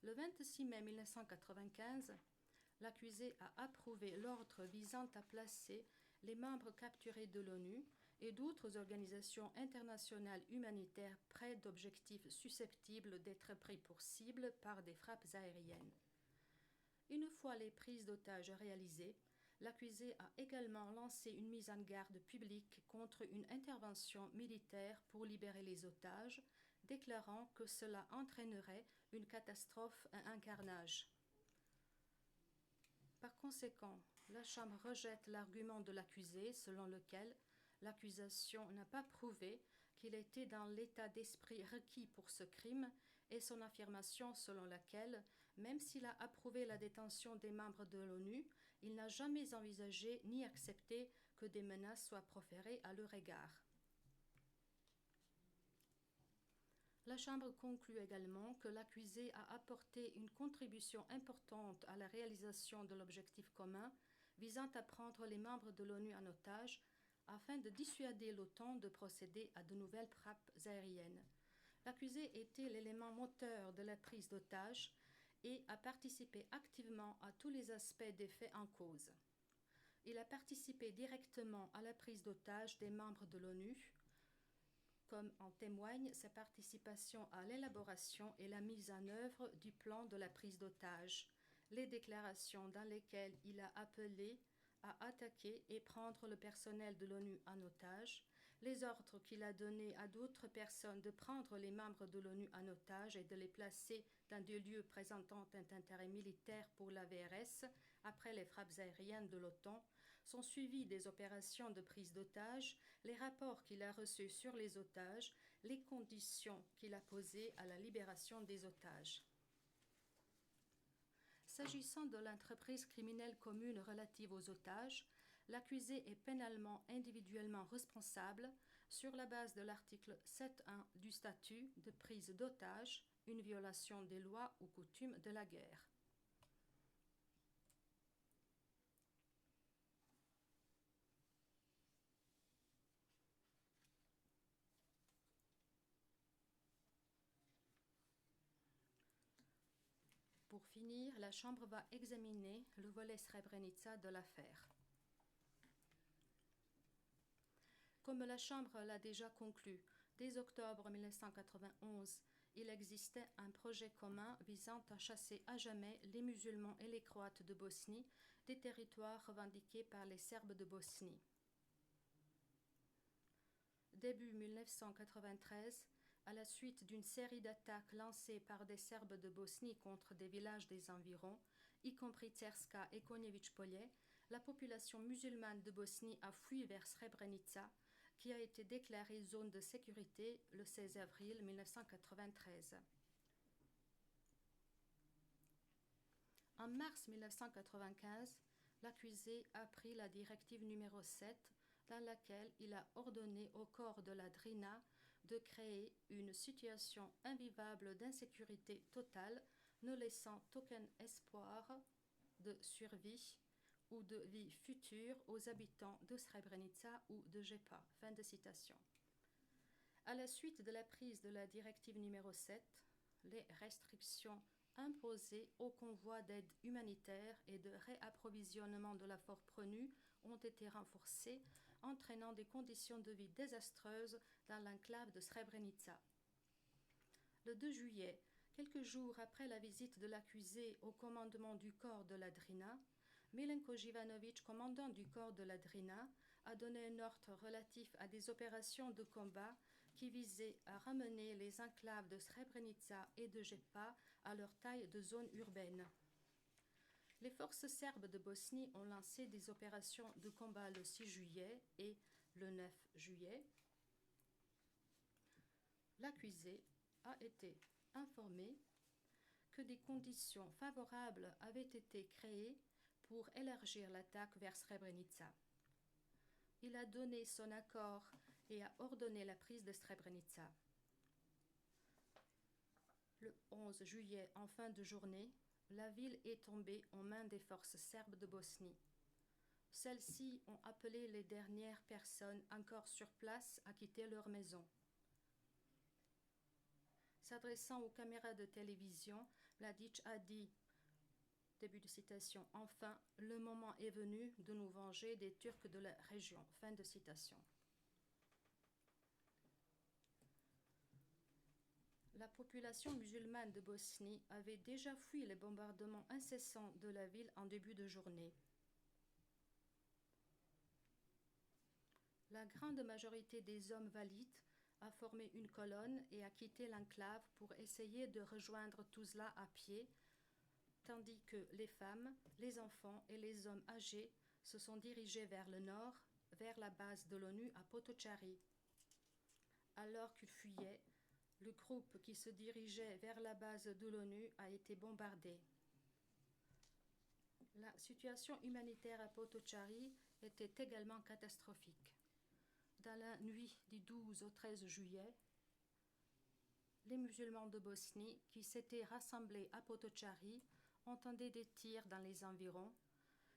Le 26 mai 1995, l'accusé a approuvé l'ordre visant à placer les membres capturés de l'ONU et d'autres organisations internationales humanitaires près d'objectifs susceptibles d'être pris pour cible par des frappes aériennes. Une fois les prises d'otages réalisées, l'accusé a également lancé une mise en garde publique contre une intervention militaire pour libérer les otages, déclarant que cela entraînerait une catastrophe et un carnage. Par conséquent, la Chambre rejette l'argument de l'accusé selon lequel l'accusation n'a pas prouvé qu'il était dans l'état d'esprit requis pour ce crime et son affirmation selon laquelle, même s'il a approuvé la détention des membres de l'ONU, il n'a jamais envisagé ni accepté que des menaces soient proférées à leur égard. La Chambre conclut également que l'accusé a apporté une contribution importante à la réalisation de l'objectif commun visant à prendre les membres de l'ONU en otage afin de dissuader l'OTAN de procéder à de nouvelles frappes aériennes. L'accusé était l'élément moteur de la prise d'otages et a participé activement à tous les aspects des faits en cause. Il a participé directement à la prise d'otages des membres de l'ONU, comme en témoigne sa participation à l'élaboration et la mise en œuvre du plan de la prise d'otages, les déclarations dans lesquelles il a appelé à attaquer et prendre le personnel de l'ONU en otage, les ordres qu'il a donnés à d'autres personnes de prendre les membres de l'ONU en otage et de les placer dans des lieux présentant un intérêt militaire pour la VRS après les frappes aériennes de l'OTAN, son suivi des opérations de prise d'otages, les rapports qu'il a reçus sur les otages, les conditions qu'il a posées à la libération des otages. S'agissant de l'entreprise criminelle commune relative aux otages, l'accusé est pénalement individuellement responsable sur la base de l'article 7.1 du statut de prise d'otages, une violation des lois ou coutumes de la guerre. Pour finir, la Chambre va examiner le volet Srebrenica de l'affaire. Comme la Chambre l'a déjà conclu, dès octobre 1991, il existait un projet commun visant à chasser à jamais les musulmans et les Croates de Bosnie des territoires revendiqués par les Serbes de Bosnie. Début 1993, à la suite d'une série d'attaques lancées par des Serbes de Bosnie contre des villages des environs, y compris Cerska et Konjević-Polje, la population musulmane de Bosnie a fui vers Srebrenica, qui a été déclarée zone de sécurité le 16 avril 1993. En mars 1995, l'accusé a pris la directive numéro 7, dans laquelle il a ordonné au corps de la Drina de créer une situation invivable d'insécurité totale, ne laissant aucun espoir de survie ou de vie future aux habitants de Srebrenica ou de Jepa. Fin de citation. À la suite de la prise de la directive numéro 7, les restrictions imposées aux convois d'aide humanitaire et de réapprovisionnement de la force PRONU ont été renforcées, entraînant des conditions de vie désastreuses dans l'enclave de Srebrenica. Le 2 juillet, quelques jours après la visite de l'accusé au commandement du corps de la Drina, Milenko Jivanović, commandant du corps de la Drina, a donné un ordre relatif à des opérations de combat qui visaient à ramener les enclaves de Srebrenica et de Jepa à leur taille de zone urbaine. Les forces serbes de Bosnie ont lancé des opérations de combat le 6 juillet et le 9 juillet. L'accusé a été informé que des conditions favorables avaient été créées pour élargir l'attaque vers Srebrenica. Il a donné son accord et a ordonné la prise de Srebrenica. Le 11 juillet, en fin de journée, la ville est tombée en mains des forces serbes de Bosnie. Celles-ci ont appelé les dernières personnes encore sur place à quitter leur maison. S'adressant aux caméras de télévision, Mladić a dit, début de citation, « Enfin, le moment est venu de nous venger des Turcs de la région ». Fin de citation. La population musulmane de Bosnie avait déjà fui les bombardements incessants de la ville en début de journée. La grande majorité des hommes valides a formé une colonne et a quitté l'enclave pour essayer de rejoindre Tuzla à pied, tandis que les femmes, les enfants et les hommes âgés se sont dirigés vers le nord, vers la base de l'ONU à Potocari. Alors qu'ils fuyaient, le groupe qui se dirigeait vers la base de l'ONU a été bombardé. La situation humanitaire à Potocari était également catastrophique. Dans la nuit du 12 au 13 juillet, les musulmans de Bosnie qui s'étaient rassemblés à Potocari entendaient des tirs dans les environs.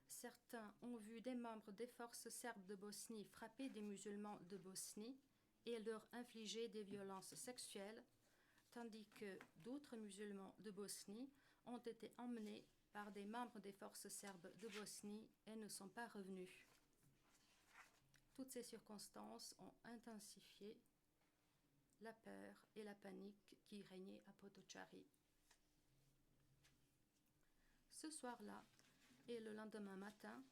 Certains ont vu des membres des forces serbes de Bosnie frapper des musulmans de Bosnie et leur infliger des violences sexuelles, tandis que d'autres musulmans de Bosnie ont été emmenés par des membres des forces serbes de Bosnie et ne sont pas revenus. Toutes ces circonstances ont intensifié la peur et la panique qui régnaient à Potocari. Ce soir-là et le lendemain matin,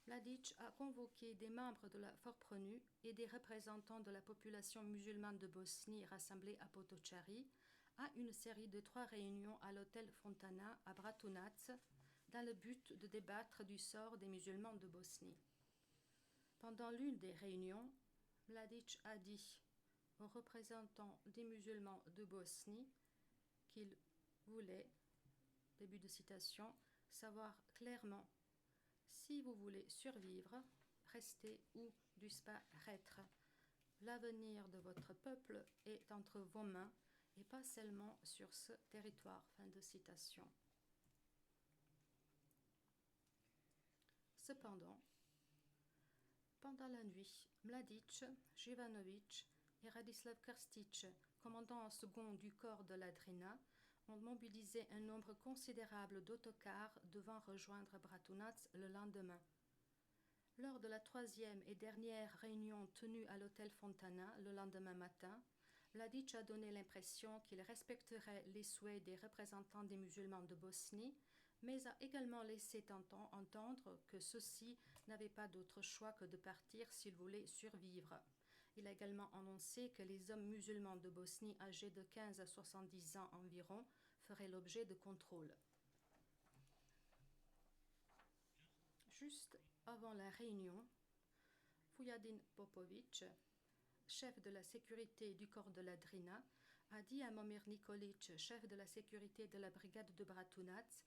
Mladic a convoqué des membres de la Forprenue et des représentants de la population musulmane de Bosnie rassemblés à Potocari à une série de 3 réunions à l'hôtel Fontana à Bratunac dans le but de débattre du sort des musulmans de Bosnie. Pendant l'une des réunions, Mladic a dit aux représentants des musulmans de Bosnie qu'il voulait, début de citation, savoir clairement si vous voulez survivre, rester ou disparaître. L'avenir de votre peuple est entre vos mains et pas seulement sur ce territoire. Fin de citation. Cependant, pendant la nuit, Mladic, Jivanovic et Radislav Krstic, commandant en second du corps de la Drina, ont mobilisé un nombre considérable d'autocars devant rejoindre Bratunac le lendemain. Lors de la 3e et dernière réunion tenue à l'hôtel Fontana le lendemain matin, Mladic a donné l'impression qu'il respecterait les souhaits des représentants des musulmans de Bosnie, mais a également laissé entendre que ceux-ci n'avaient pas d'autre choix que de partir s'ils voulaient survivre. Il a également annoncé que les hommes musulmans de Bosnie âgés de 15 à 70 ans environ feraient l'objet de contrôles. Juste avant la réunion, Vujadin Popovic, chef de la sécurité du corps de la Drina, a dit à Momir Nikolic, chef de la sécurité de la brigade de Bratunac,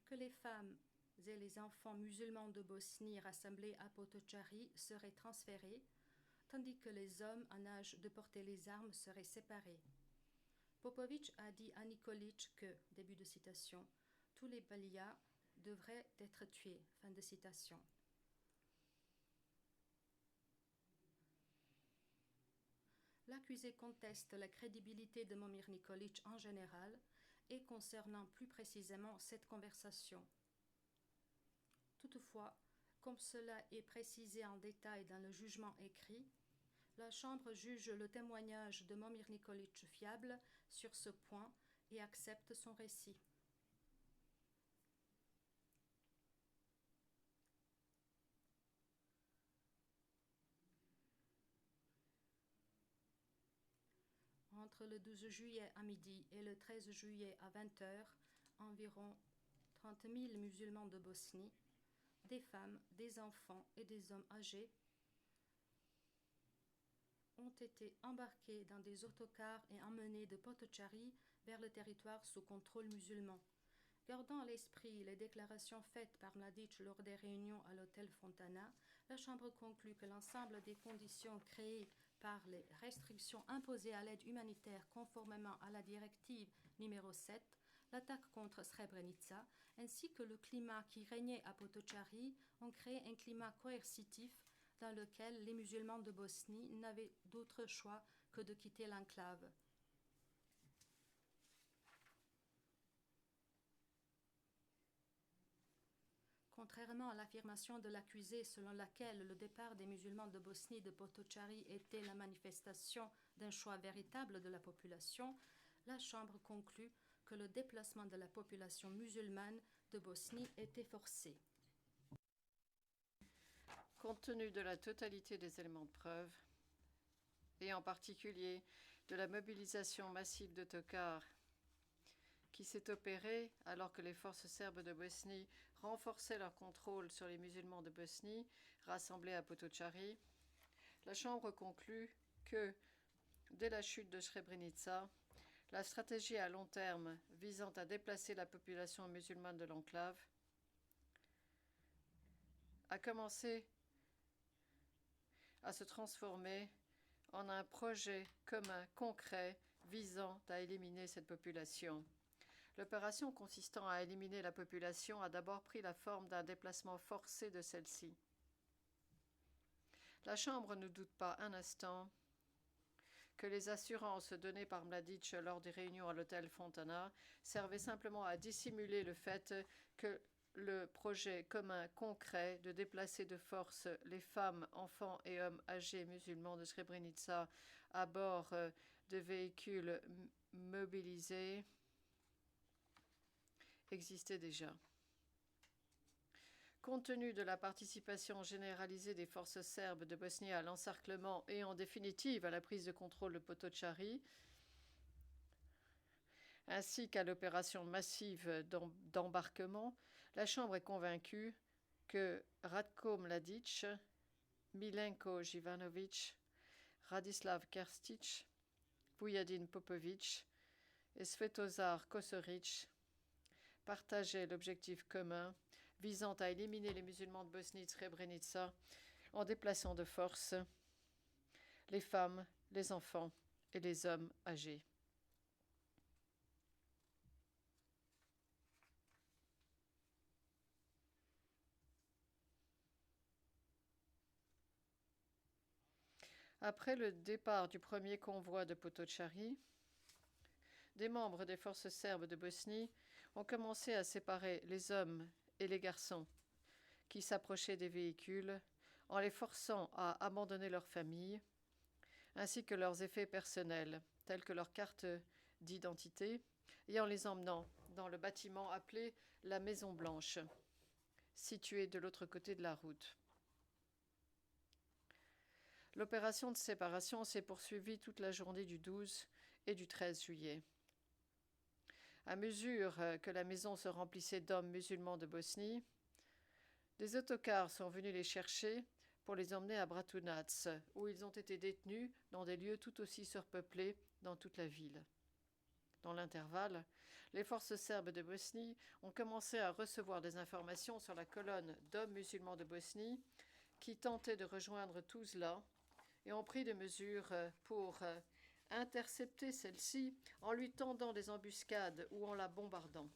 que les femmes et les enfants musulmans de Bosnie rassemblés à Potocari seraient transférés, tandis que les hommes en âge de porter les armes seraient séparés. Popovic a dit à Nikolic que, début de citation, tous les Baliyas devraient être tués. Fin de citation. L'accusé conteste la crédibilité de Momir Nikolic en général et concernant plus précisément cette conversation. Toutefois, comme cela est précisé en détail dans le jugement écrit, la Chambre juge le témoignage de Momir Nikolic fiable sur ce point et accepte son récit. Entre le 12 juillet à midi et le 13 juillet à 20 h, environ 30 000 musulmans de Bosnie, des femmes, des enfants et des hommes âgés, ont été embarqués dans des autocars et emmenés de Potocari vers le territoire sous contrôle musulman. Gardant à l'esprit les déclarations faites par Mladic lors des réunions à l'hôtel Fontana, la Chambre conclut que l'ensemble des conditions créées par les restrictions imposées à l'aide humanitaire conformément à la directive numéro 7, l'attaque contre Srebrenica, ainsi que le climat qui régnait à Potocari ont créé un climat coercitif dans lequel les musulmans de Bosnie n'avaient d'autre choix que de quitter l'enclave. Contrairement à l'affirmation de l'accusé selon laquelle le départ des musulmans de Bosnie de Potocari était la manifestation d'un choix véritable de la population, la Chambre conclut que le déplacement de la population musulmane de Bosnie était forcé. Compte tenu de la totalité des éléments de preuve, et en particulier de la mobilisation massive d'autocars qui s'est opérée alors que les forces serbes de Bosnie renforçaient leur contrôle sur les musulmans de Bosnie rassemblés à Potocari, la Chambre conclut que, dès la chute de Srebrenica, la stratégie à long terme visant à déplacer la population musulmane de l'enclave a commencé à se transformer en un projet commun concret visant à éliminer cette population. L'opération consistant à éliminer la population a d'abord pris la forme d'un déplacement forcé de celle-ci. La Chambre ne doute pas un instant que les assurances données par Mladic lors des réunions à l'hôtel Fontana servaient simplement à dissimuler le fait que le projet commun concret de déplacer de force les femmes, enfants et hommes âgés musulmans de Srebrenica à bord de véhicules mobilisés existait déjà. Compte tenu de la participation généralisée des forces serbes de Bosnie à l'encerclement et en définitive à la prise de contrôle de Potocari, ainsi qu'à l'opération massive d'embarquement, la Chambre est convaincue que Ratko Mladic, Milenko Jivanovic, Radislav Kerstic, Vujadin Popovic et Svetozar Kosoric partageaient l'objectif commun visant à éliminer les musulmans de Bosnie de Srebrenica en déplaçant de force les femmes, les enfants et les hommes âgés. Après le départ du premier convoi de Potocari, des membres des forces serbes de Bosnie ont commencé à séparer les hommes et les garçons qui s'approchaient des véhicules en les forçant à abandonner leur famille, ainsi que leurs effets personnels, tels que leurs cartes d'identité, et en les emmenant dans le bâtiment appelé la Maison Blanche, situé de l'autre côté de la route. L'opération de séparation s'est poursuivie toute la journée du 12 et du 13 juillet. À mesure que la maison se remplissait d'hommes musulmans de Bosnie, des autocars sont venus les chercher pour les emmener à Bratunac, où ils ont été détenus dans des lieux tout aussi surpeuplés dans toute la ville. Dans l'intervalle, les forces serbes de Bosnie ont commencé à recevoir des informations sur la colonne d'hommes musulmans de Bosnie qui tentaient de rejoindre Tuzla et ont pris des mesures pour intercepter celle-ci en lui tendant des embuscades ou en la bombardant.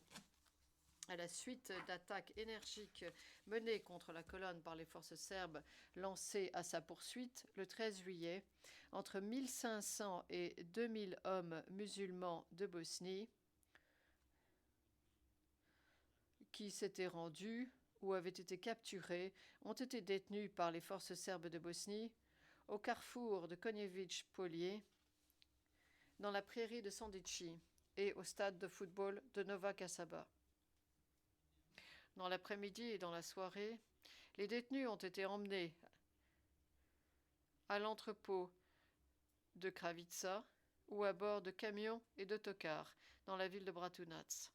À la suite d'attaques énergiques menées contre la colonne par les forces serbes lancées à sa poursuite le 13 juillet, entre 1500 et 2000 hommes musulmans de Bosnie qui s'étaient rendus ou avaient été capturés ont été détenus par les forces serbes de Bosnie au carrefour de Konjević-Polje, dans la prairie de Sandici et au stade de football de Nova Kasaba. Dans l'après-midi et dans la soirée, les détenus ont été emmenés à l'entrepôt de Kravica ou à bord de camions et d'autocars dans la ville de Bratunac.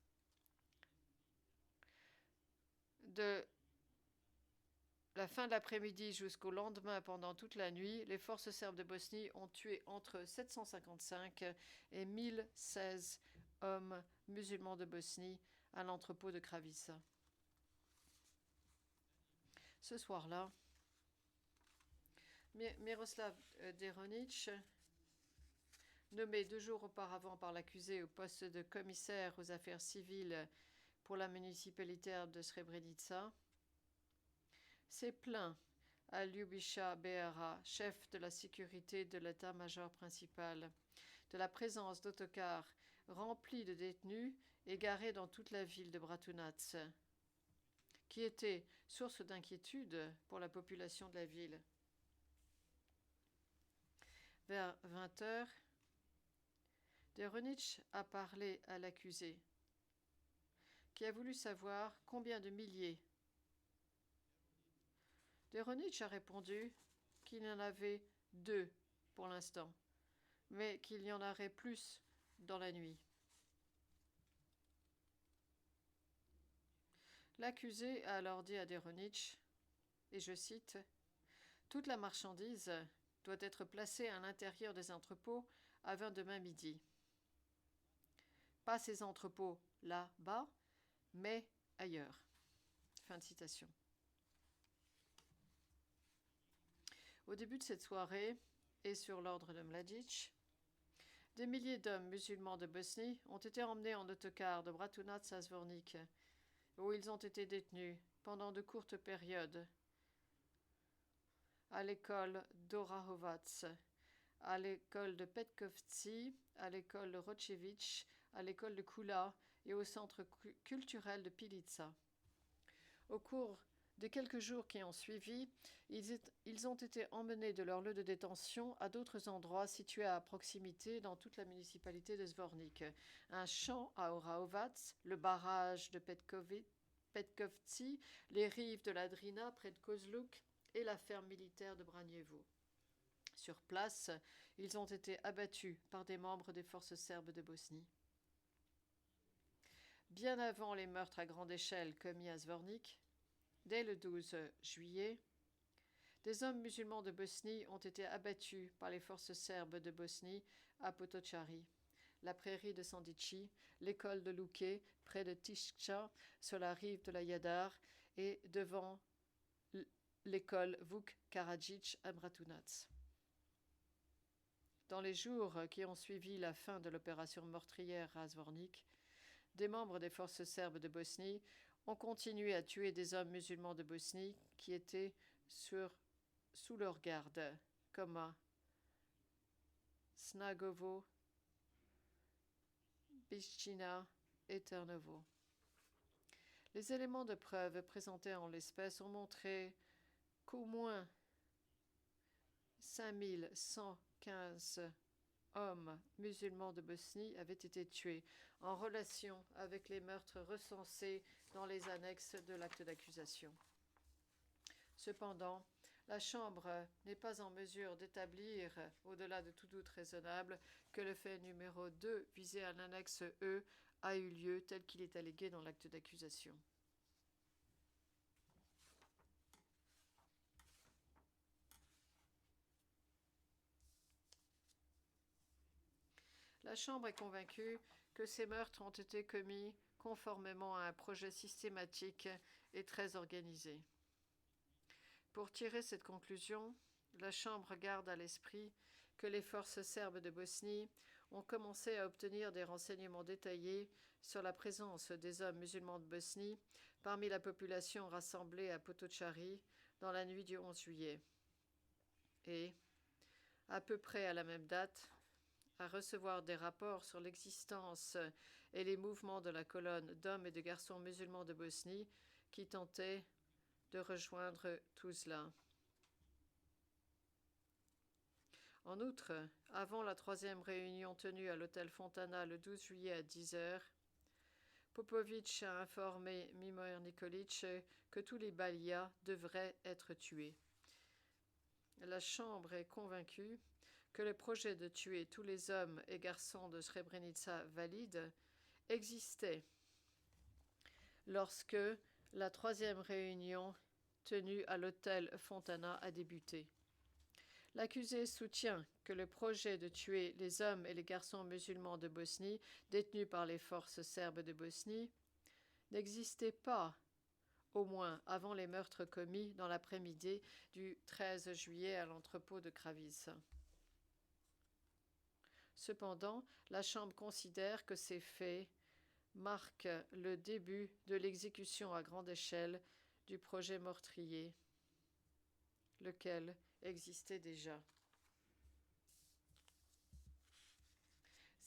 De la fin de l'après-midi jusqu'au lendemain, pendant toute la nuit, les forces serbes de Bosnie ont tué entre 755 et 1016 hommes musulmans de Bosnie à l'entrepôt de Kravica. Ce soir-là, Miroslav Deronic, nommé 2 jours auparavant par l'accusé au poste de commissaire aux affaires civiles pour la municipalité de Srebrenica, s'est plaint à Ljubisha Behara, chef de la sécurité de l'état-major principal, de la présence d'autocars remplis de détenus et garés dans toute la ville de Bratunac, qui était source d'inquiétude pour la population de la ville. Vers 20 heures, Deronich a parlé à l'accusé, qui a voulu savoir combien de milliers. Deronich a répondu qu'il y en avait 2 pour l'instant, mais qu'il y en aurait plus dans la nuit. L'accusé a alors dit à Deronich, et je cite, « Toute la marchandise doit être placée à l'intérieur des entrepôts avant demain midi. Pas ces entrepôts là-bas, mais ailleurs. » Fin de citation. Au début de cette soirée, et sur l'ordre de Mladic, des milliers d'hommes musulmans de Bosnie ont été emmenés en autocar de Bratunac à Zvornik, où ils ont été détenus pendant de courtes périodes à l'école d'Orahovac, à l'école de Petkovci, à l'école de Rochevich, à l'école de Kula et au centre culturel de Pilica. Au cours des quelques jours qui ont suivi, ils ont été emmenés de leur lieu de détention à d'autres endroits situés à proximité dans toute la municipalité de Zvornik. Un champ à Orahovac, le barrage de Petkovci, les rives de la Drina près de Kozluk et la ferme militaire de Branievo. Sur place, ils ont été abattus par des membres des forces serbes de Bosnie. Bien avant les meurtres à grande échelle commis à Zvornik, dès le 12 juillet, des hommes musulmans de Bosnie ont été abattus par les forces serbes de Bosnie à Potocari, la prairie de Sandici, l'école de Luke, près de Tišća, sur la rive de la Jadar, et devant l'école Vuk Karadžić à Bratunac. Dans les jours qui ont suivi la fin de l'opération meurtrière à Zvornik, des membres des forces serbes de Bosnie ont continué à tuer des hommes musulmans de Bosnie qui étaient sous leur garde, comme à Snagovo, Bišćina et Trnovo. Les éléments de preuve présentés en l'espèce ont montré qu'au moins 5115 hommes musulmans de Bosnie avaient été tués en relation avec les meurtres recensés dans les annexes de l'acte d'accusation. Cependant, la Chambre n'est pas en mesure d'établir, au-delà de tout doute raisonnable, que le fait numéro 2 visé à l'annexe E a eu lieu tel qu'il est allégué dans l'acte d'accusation. La Chambre est convaincue que ces meurtres ont été commis conformément à un projet systématique et très organisé. Pour tirer cette conclusion, la Chambre garde à l'esprit que les forces serbes de Bosnie ont commencé à obtenir des renseignements détaillés sur la présence des hommes musulmans de Bosnie parmi la population rassemblée à Potocari dans la nuit du 11 juillet. Et, à peu près à la même date, à recevoir des rapports sur l'existence et les mouvements de la colonne d'hommes et de garçons musulmans de Bosnie qui tentaient de rejoindre Tuzla. En outre, avant la 3e réunion tenue à l'hôtel Fontana le 12 juillet à 10h, Popovic a informé Mimir Nikolic que tous les Balia devraient être tués. La Chambre est convaincue que le projet de tuer tous les hommes et garçons de Srebrenica valide existait lorsque la 3e réunion tenue à l'hôtel Fontana a débuté. L'accusé soutient que le projet de tuer les hommes et les garçons musulmans de Bosnie détenus par les forces serbes de Bosnie n'existait pas, au moins avant les meurtres commis dans l'après-midi du 13 juillet à l'entrepôt de Kravica. Cependant, la Chambre considère que ces faits marquent le début de l'exécution à grande échelle du projet meurtrier, lequel existait déjà.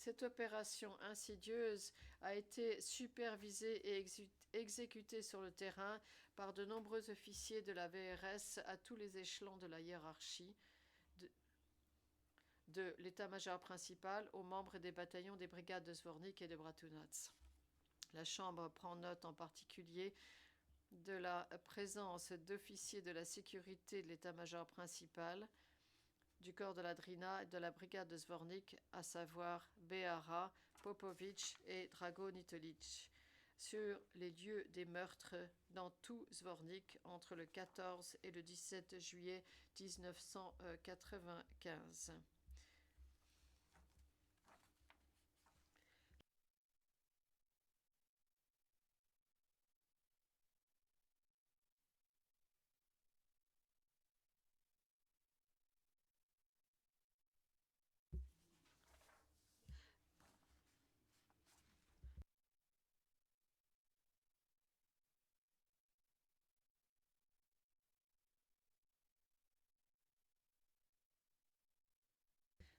Cette opération insidieuse a été supervisée et exécutée sur le terrain par de nombreux officiers de la VRS à tous les échelons de la hiérarchie, de l'état-major principal aux membres des bataillons des brigades de Zvornik et de Bratunac. La Chambre prend note en particulier de la présence d'officiers de la sécurité de l'état-major principal, du corps de la Drina et de la brigade de Zvornik, à savoir Behara, Popovic et Drago Nikolic, sur les lieux des meurtres dans tout Zvornik entre le 14 et le 17 juillet 1995.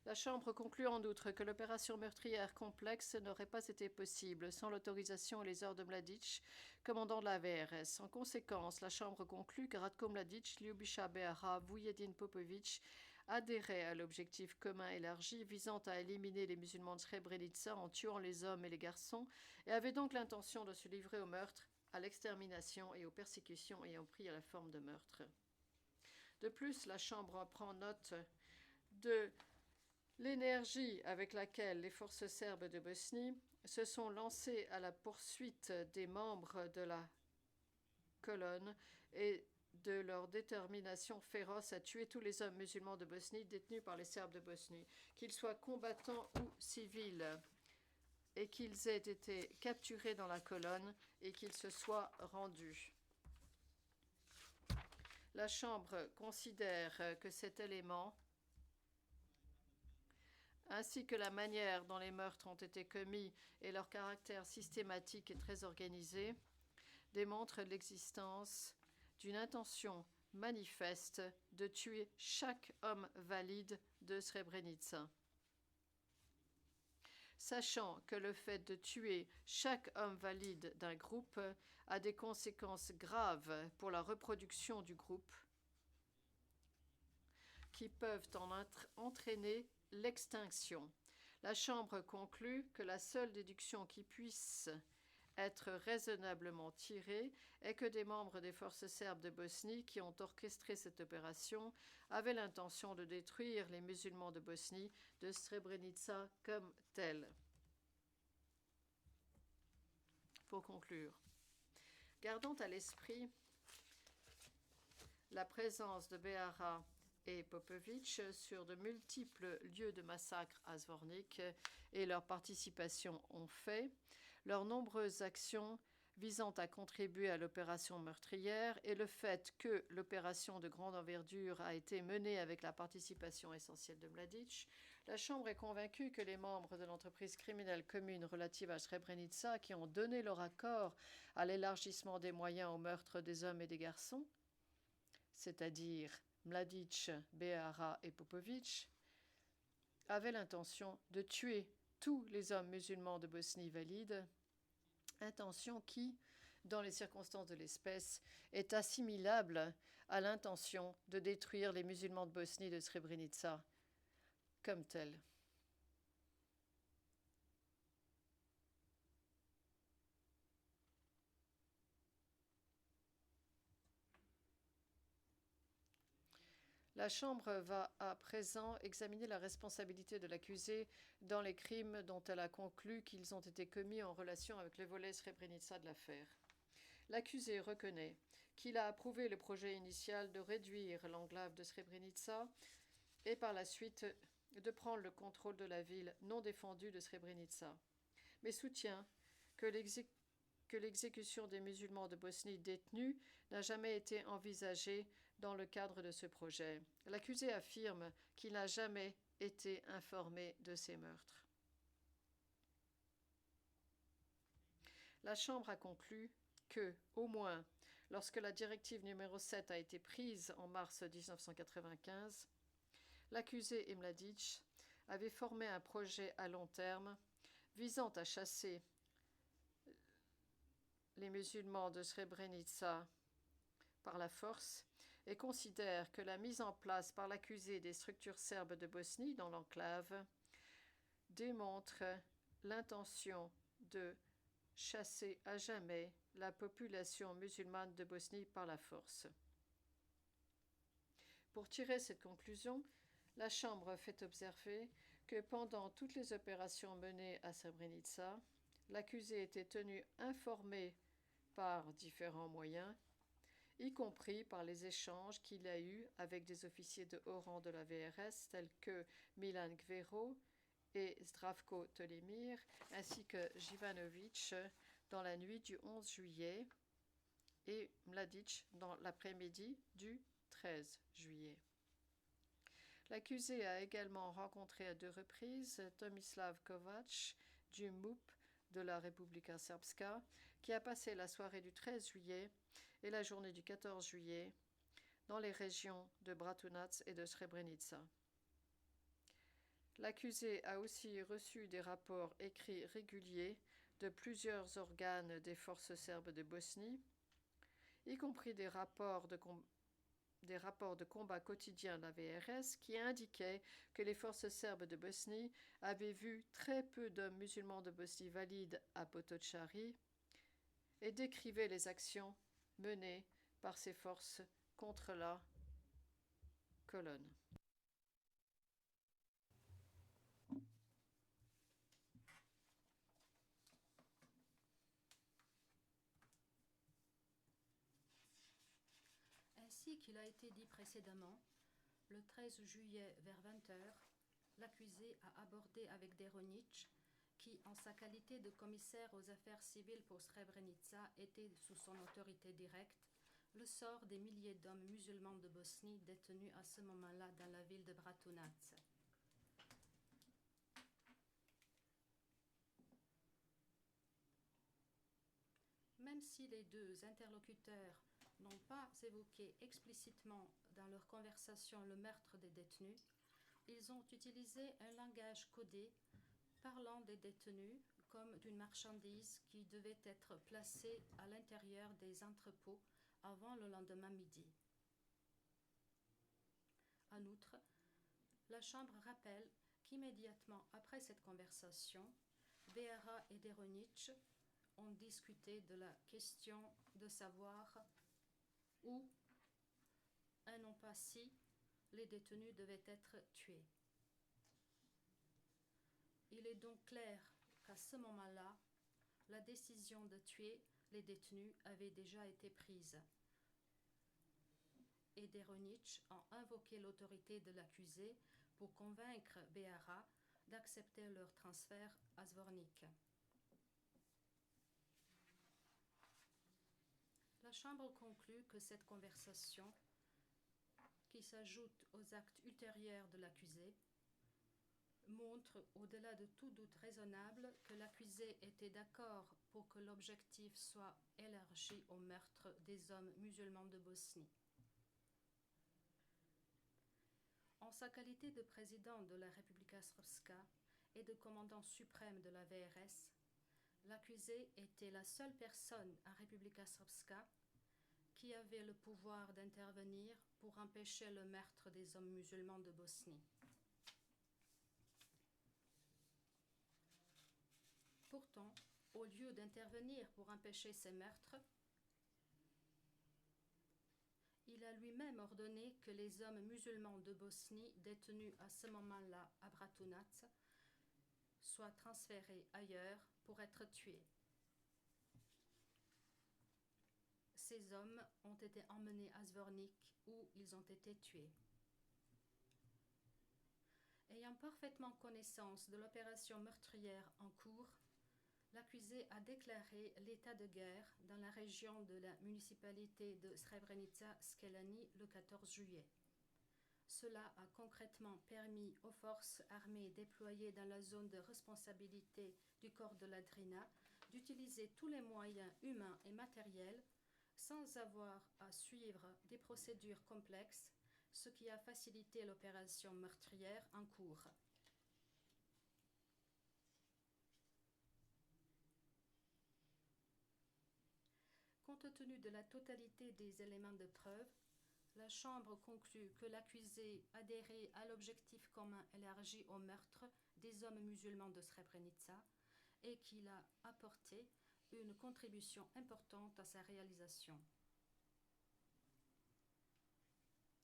La Chambre conclut en outre que l'opération meurtrière complexe n'aurait pas été possible sans l'autorisation et les ordres de Mladic, commandant de la VRS. En conséquence, la Chambre conclut que Ratko Mladic, Lyubisha Behara, Voujedine Popovic adhéraient à l'objectif commun élargi visant à éliminer les musulmans de Srebrenica en tuant les hommes et les garçons et avaient donc l'intention de se livrer au meurtre, à l'extermination et aux persécutions ayant pris la forme de meurtre. De plus, la Chambre prend note de l'énergie avec laquelle les forces serbes de Bosnie se sont lancées à la poursuite des membres de la colonne et de leur détermination féroce à tuer tous les hommes musulmans de Bosnie détenus par les Serbes de Bosnie, qu'ils soient combattants ou civils, et qu'ils aient été capturés dans la colonne et qu'ils se soient rendus. La Chambre considère que cet élément, ainsi que la manière dont les meurtres ont été commis et leur caractère systématique et très organisé, démontrent l'existence d'une intention manifeste de tuer chaque homme valide de Srebrenica. Sachant que le fait de tuer chaque homme valide d'un groupe a des conséquences graves pour la reproduction du groupe, qui peuvent en entraîner l'extinction. La Chambre conclut que la seule déduction qui puisse être raisonnablement tirée est que des membres des forces serbes de Bosnie qui ont orchestré cette opération avaient l'intention de détruire les musulmans de Bosnie de Srebrenica comme tels. Pour conclure, gardons à l'esprit la présence de Behara et Popovic sur de multiples lieux de massacre à Zvornik et leur participation aux faits, leurs nombreuses actions visant à contribuer à l'opération meurtrière et le fait que l'opération de grande envergure a été menée avec la participation essentielle de Mladic, la Chambre est convaincue que les membres de l'entreprise criminelle commune relative à Srebrenica qui ont donné leur accord à l'élargissement des moyens au meurtre des hommes et des garçons, c'est-à-dire Mladic, Behara et Popovic, avaient l'intention de tuer tous les hommes musulmans de Bosnie valides, intention qui, dans les circonstances de l'espèce, est assimilable à l'intention de détruire les musulmans de Bosnie de Srebrenica comme tels. La Chambre va à présent examiner la responsabilité de l'accusé dans les crimes dont elle a conclu qu'ils ont été commis en relation avec le volet Srebrenica de l'affaire. L'accusé reconnaît qu'il a approuvé le projet initial de réduire l'enclave de Srebrenica et par la suite de prendre le contrôle de la ville non défendue de Srebrenica, mais soutient que l'exécution des musulmans de Bosnie détenus n'a jamais été envisagée dans le cadre de ce projet. L'accusé affirme qu'il n'a jamais été informé de ces meurtres. La Chambre a conclu que, au moins, lorsque la directive numéro 7 a été prise en mars 1995, l'accusé et Mladic avait formé un projet à long terme visant à chasser les musulmans de Srebrenica par la force et considère que la mise en place par l'accusé des structures serbes de Bosnie dans l'enclave démontre l'intention de chasser à jamais la population musulmane de Bosnie par la force. Pour tirer cette conclusion, la Chambre fait observer que pendant toutes les opérations menées à Srebrenica, l'accusé était tenu informé par différents moyens, y compris par les échanges qu'il a eus avec des officiers de haut rang de la VRS tels que Milan Gvero et Zdravko Tolimir, ainsi que Jivanovic dans la nuit du 11 juillet et Mladic dans l'après-midi du 13 juillet. L'accusé a également rencontré à 2 reprises Tomislav Kovac du MUP de la Republika Srpska, qui a passé la soirée du 13 juillet et la journée du 14 juillet dans les régions de Bratunac et de Srebrenica. L'accusé a aussi reçu des rapports écrits réguliers de plusieurs organes des forces serbes de Bosnie, y compris des rapports de combat quotidiens de la VRS qui indiquaient que les forces serbes de Bosnie avaient vu très peu d'hommes musulmans de Bosnie valides à Potocari et décrivaient les actions menées par ces forces contre la colonne. Ainsi qu'il a été dit précédemment, le 13 juillet vers 20 h, l'accusé a abordé avec Deronic, qui, en sa qualité de commissaire aux affaires civiles pour Srebrenica, était sous son autorité directe, le sort des milliers d'hommes musulmans de Bosnie détenus à ce moment-là dans la ville de Bratunac. Même si les deux interlocuteurs n'ont pas évoqué explicitement dans leur conversation le meurtre des détenus, ils ont utilisé un langage codé parlant des détenus comme d'une marchandise qui devait être placée à l'intérieur des entrepôts avant le lendemain midi. En outre, la Chambre rappelle qu'immédiatement après cette conversation, Beara et Deronic ont discuté de la question de savoir où, et non pas si, les détenus devaient être tués. Il est donc clair qu'à ce moment-là, la décision de tuer les détenus avait déjà été prise. Et Deronic a invoqué l'autorité de l'accusé pour convaincre Beara d'accepter leur transfert à Zvornik. La Chambre conclut que cette conversation, qui s'ajoute aux actes ultérieurs de l'accusé, montre, au-delà de tout doute raisonnable, que l'accusé était d'accord pour que l'objectif soit élargi au meurtre des hommes musulmans de Bosnie. En sa qualité de président de la Republika Srpska et de commandant suprême de la VRS, l'accusé était la seule personne à Republika Srpska qui avait le pouvoir d'intervenir pour empêcher le meurtre des hommes musulmans de Bosnie. Pourtant, au lieu d'intervenir pour empêcher ces meurtres, il a lui-même ordonné que les hommes musulmans de Bosnie détenus à ce moment-là à Bratunac soient transférés ailleurs pour être tués. Ces hommes ont été emmenés à Zvornik où ils ont été tués. Ayant parfaitement connaissance de l'opération meurtrière en cours, l'accusé a déclaré l'état de guerre dans la région de la municipalité de Srebrenica-Skelani le 14 juillet. Cela a concrètement permis aux forces armées déployées dans la zone de responsabilité du corps de la Drina d'utiliser tous les moyens humains et matériels sans avoir à suivre des procédures complexes, ce qui a facilité l'opération meurtrière en cours. Compte tenu de la totalité des éléments de preuve, la Chambre conclut que l'accusé adhérait à l'objectif commun élargi au meurtre des hommes musulmans de Srebrenica et qu'il a apporté une contribution importante à sa réalisation.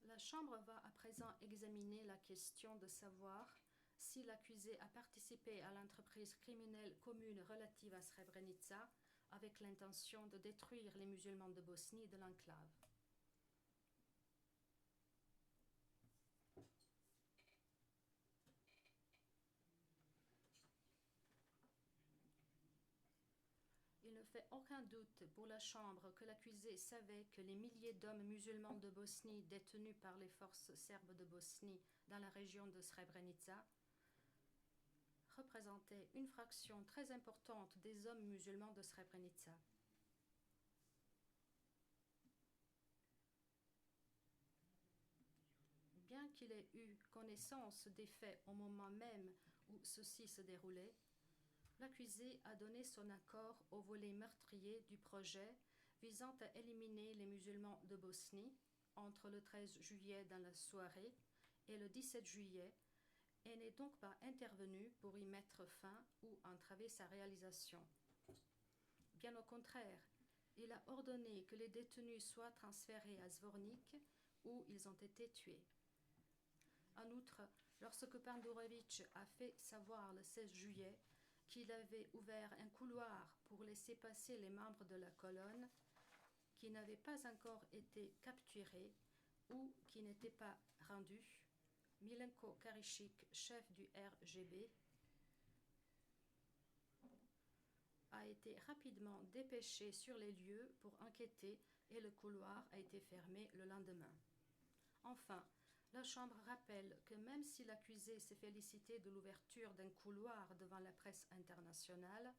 La Chambre va à présent examiner la question de savoir si l'accusé a participé à l'entreprise criminelle commune relative à Srebrenica avec l'intention de détruire les musulmans de Bosnie et de l'enclave. Il ne fait aucun doute pour la Chambre que l'accusé savait que les milliers d'hommes musulmans de Bosnie détenus par les forces serbes de Bosnie dans la région de Srebrenica représentaient une fraction très importante des hommes musulmans de Srebrenica. Bien qu'il ait eu connaissance des faits au moment même où ceux-ci se déroulaient, l'accusé a donné son accord au volet meurtrier du projet visant à éliminer les musulmans de Bosnie entre le 13 juillet dans la soirée et le 17 juillet et n'est donc pas intervenu pour y mettre fin ou entraver sa réalisation. Bien au contraire, il a ordonné que les détenus soient transférés à Zvornik où ils ont été tués. En outre, lorsque Pandurević a fait savoir le 16 juillet qu'il avait ouvert un couloir pour laisser passer les membres de la colonne qui n'avaient pas encore été capturés ou qui n'étaient pas rendus, Milenko Karišik, chef du RGB, a été rapidement dépêché sur les lieux pour enquêter et le couloir a été fermé le lendemain. Enfin, la Chambre rappelle que même si l'accusé s'est félicité de l'ouverture d'un couloir devant la presse internationale,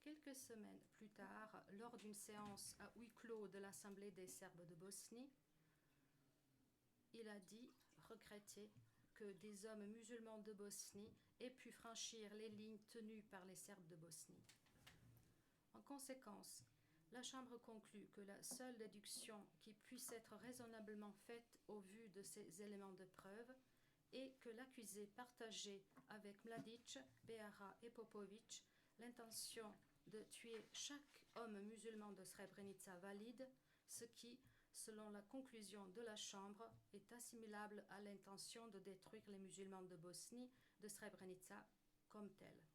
quelques semaines plus tard, lors d'une séance à huis clos de l'Assemblée des Serbes de Bosnie, il a dit regretter que des hommes musulmans de Bosnie aient pu franchir les lignes tenues par les Serbes de Bosnie. En conséquence, la Chambre conclut que la seule déduction qui puisse être raisonnablement faite au vu de ces éléments de preuve est que l'accusé partageait avec Mladić, Behara et Popović l'intention de tuer chaque homme musulman de Srebrenica valide, ce qui, selon la conclusion de la Chambre, est assimilable à l'intention de détruire les musulmans de Bosnie de Srebrenica comme tels.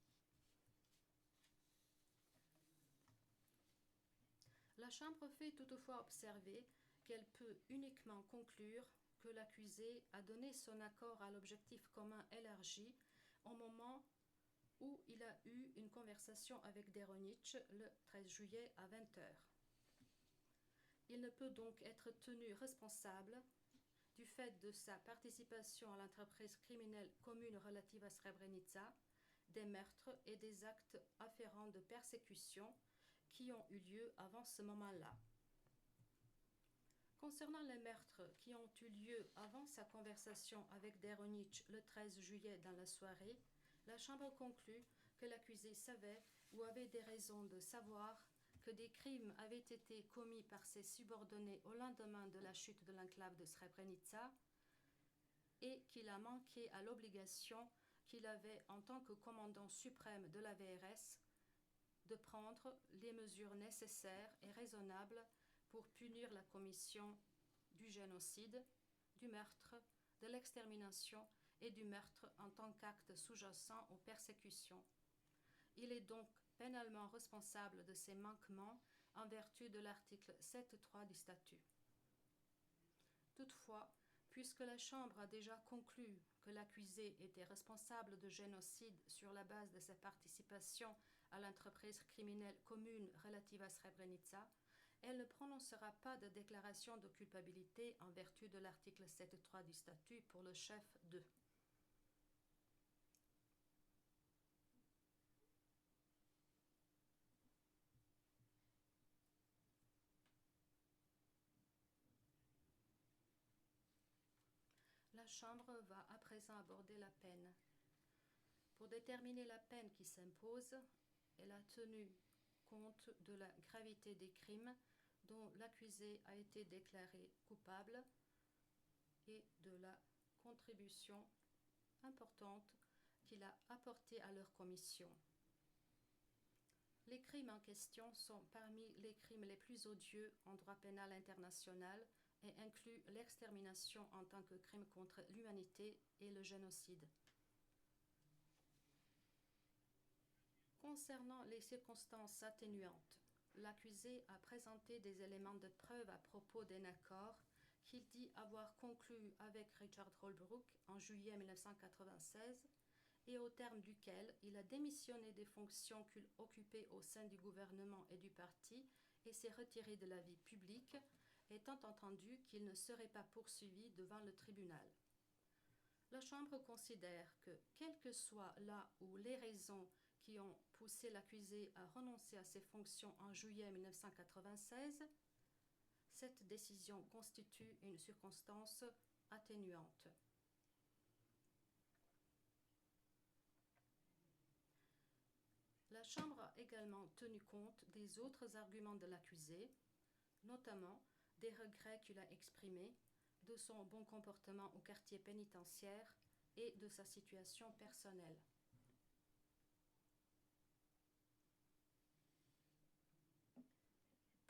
La Chambre fait toutefois observer qu'elle peut uniquement conclure que l'accusé a donné son accord à l'objectif commun élargi au moment où il a eu une conversation avec Deronić le 13 juillet à 20h. Il ne peut donc être tenu responsable du fait de sa participation à l'entreprise criminelle commune relative à Srebrenica, des meurtres et des actes afférents de persécution qui ont eu lieu avant ce moment-là. Concernant les meurtres qui ont eu lieu avant sa conversation avec Deronić le 13 juillet dans la soirée, la Chambre conclut que l'accusé savait ou avait des raisons de savoir que des crimes avaient été commis par ses subordonnés au lendemain de la chute de l'enclave de Srebrenica et qu'il a manqué à l'obligation qu'il avait en tant que commandant suprême de la VRS de prendre les mesures nécessaires et raisonnables pour punir la commission du génocide, du meurtre, de l'extermination et du meurtre en tant qu'acte sous-jacent aux persécutions. Il est donc pénalement responsable de ces manquements en vertu de l'article 7.3 du statut. Toutefois, puisque la Chambre a déjà conclu que l'accusé était responsable de génocide sur la base de sa participation à l'entreprise criminelle commune relative à Srebrenica, elle ne prononcera pas de déclaration de culpabilité en vertu de l'article 7.3 du statut pour le chef 2. La Chambre va à présent aborder la peine. Pour déterminer la peine qui s'impose, elle a tenu compte de la gravité des crimes dont l'accusé a été déclaré coupable et de la contribution importante qu'il a apportée à leur commission. Les crimes en question sont parmi les crimes les plus odieux en droit pénal international et incluent l'extermination en tant que crime contre l'humanité et le génocide. Concernant les circonstances atténuantes, l'accusé a présenté des éléments de preuve à propos d'un accord qu'il dit avoir conclu avec Richard Holbrooke en juillet 1996 et au terme duquel il a démissionné des fonctions qu'il occupait au sein du gouvernement et du parti et s'est retiré de la vie publique, étant entendu qu'il ne serait pas poursuivi devant le tribunal. La Chambre considère que, quelles que soient là ou les raisons qui ont poussé l'accusé à renoncer à ses fonctions en juillet 1996, cette décision constitue une circonstance atténuante. La Chambre a également tenu compte des autres arguments de l'accusé, notamment des regrets qu'il a exprimés, de son bon comportement au quartier pénitentiaire et de sa situation personnelle.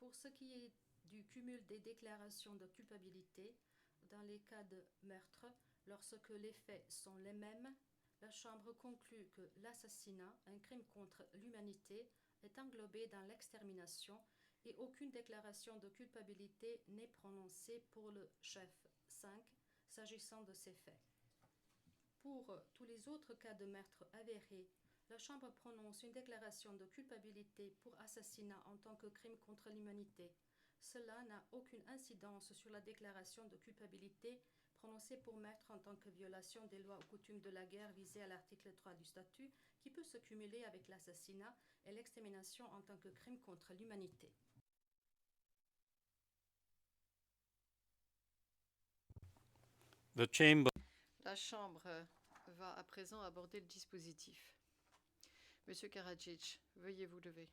Pour ce qui est du cumul des déclarations de culpabilité, dans les cas de meurtre, lorsque les faits sont les mêmes, la Chambre conclut que l'assassinat, un crime contre l'humanité, est englobé dans l'extermination et aucune déclaration de culpabilité n'est prononcée pour le chef 5 s'agissant de ces faits. Pour tous les autres cas de meurtre avérés, la Chambre prononce une déclaration de culpabilité pour assassinat en tant que crime contre l'humanité. Cela n'a aucune incidence sur la déclaration de culpabilité prononcée pour meurtre en tant que violation des lois ou coutumes de la guerre visées à l'article 3 du statut, qui peut se cumuler avec l'assassinat et l'extermination en tant que crime contre l'humanité. La Chambre va à présent aborder le dispositif. Monsieur Karadzic, veuillez vous lever.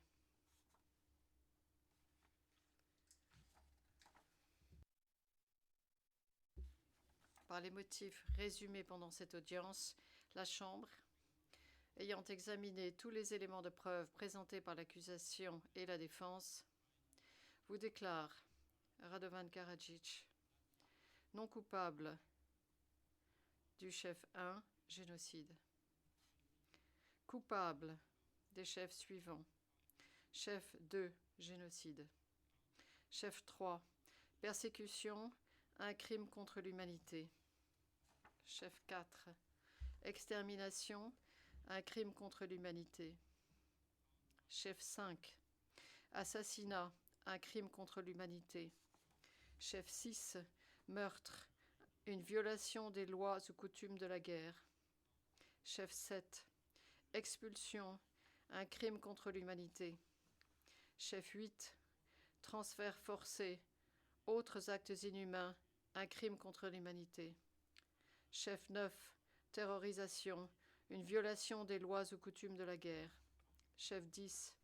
Par les motifs résumés pendant cette audience, la Chambre, ayant examiné tous les éléments de preuve présentés par l'accusation et la défense, vous déclare Radovan Karadzic non coupable du chef 1, génocide. Coupable des chefs suivants. Chef 2, génocide. Chef 3, persécution, un crime contre l'humanité. Chef 4, extermination, un crime contre l'humanité. Chef 5, assassinat, un crime contre l'humanité. Chef 6, meurtre, une violation des lois ou coutumes de la guerre. Chef 7, expulsion, un crime contre l'humanité. Chef 8, transfert forcé, autres actes inhumains, un crime contre l'humanité. Chef 9, terrorisation, une violation des lois ou coutumes de la guerre. Chef 10,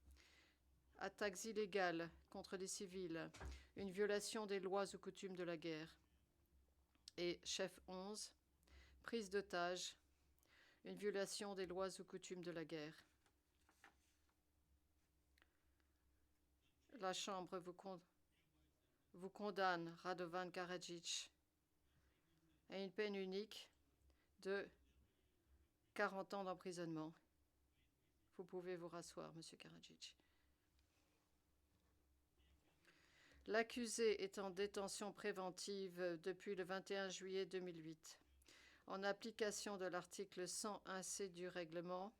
attaques illégales contre des civils, une violation des lois ou coutumes de la guerre. Et chef 11, prise d'otage, une violation des lois ou coutumes de la guerre. La Chambre vous condamne, Radovan Karadzic, à une peine unique de 40 ans d'emprisonnement. Vous pouvez vous rasseoir, Monsieur Karadzic. L'accusé est en détention préventive depuis le 21 juillet 2008. En application de l'article 101C du règlement,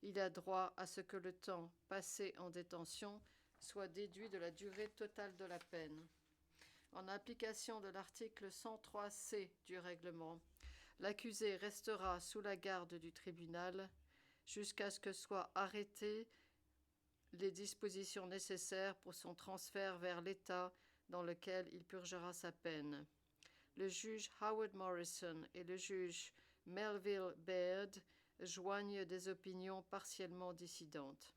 il a droit à ce que le temps passé en détention soit déduit de la durée totale de la peine. En application de l'article 103C du règlement, l'accusé restera sous la garde du tribunal jusqu'à ce que soient arrêtées les dispositions nécessaires pour son transfert vers l'État dans lequel il purgera sa peine. Le juge Howard Morrison et le juge Melville Baird joignent des opinions partiellement dissidentes.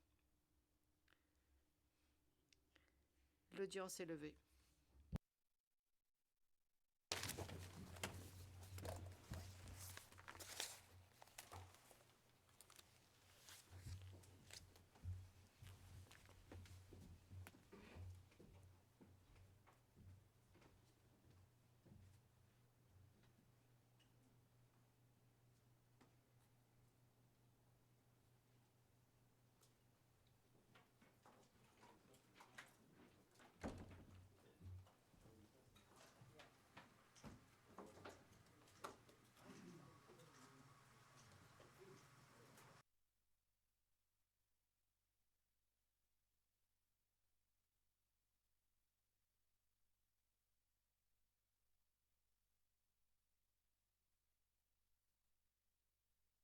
L'audience est levée.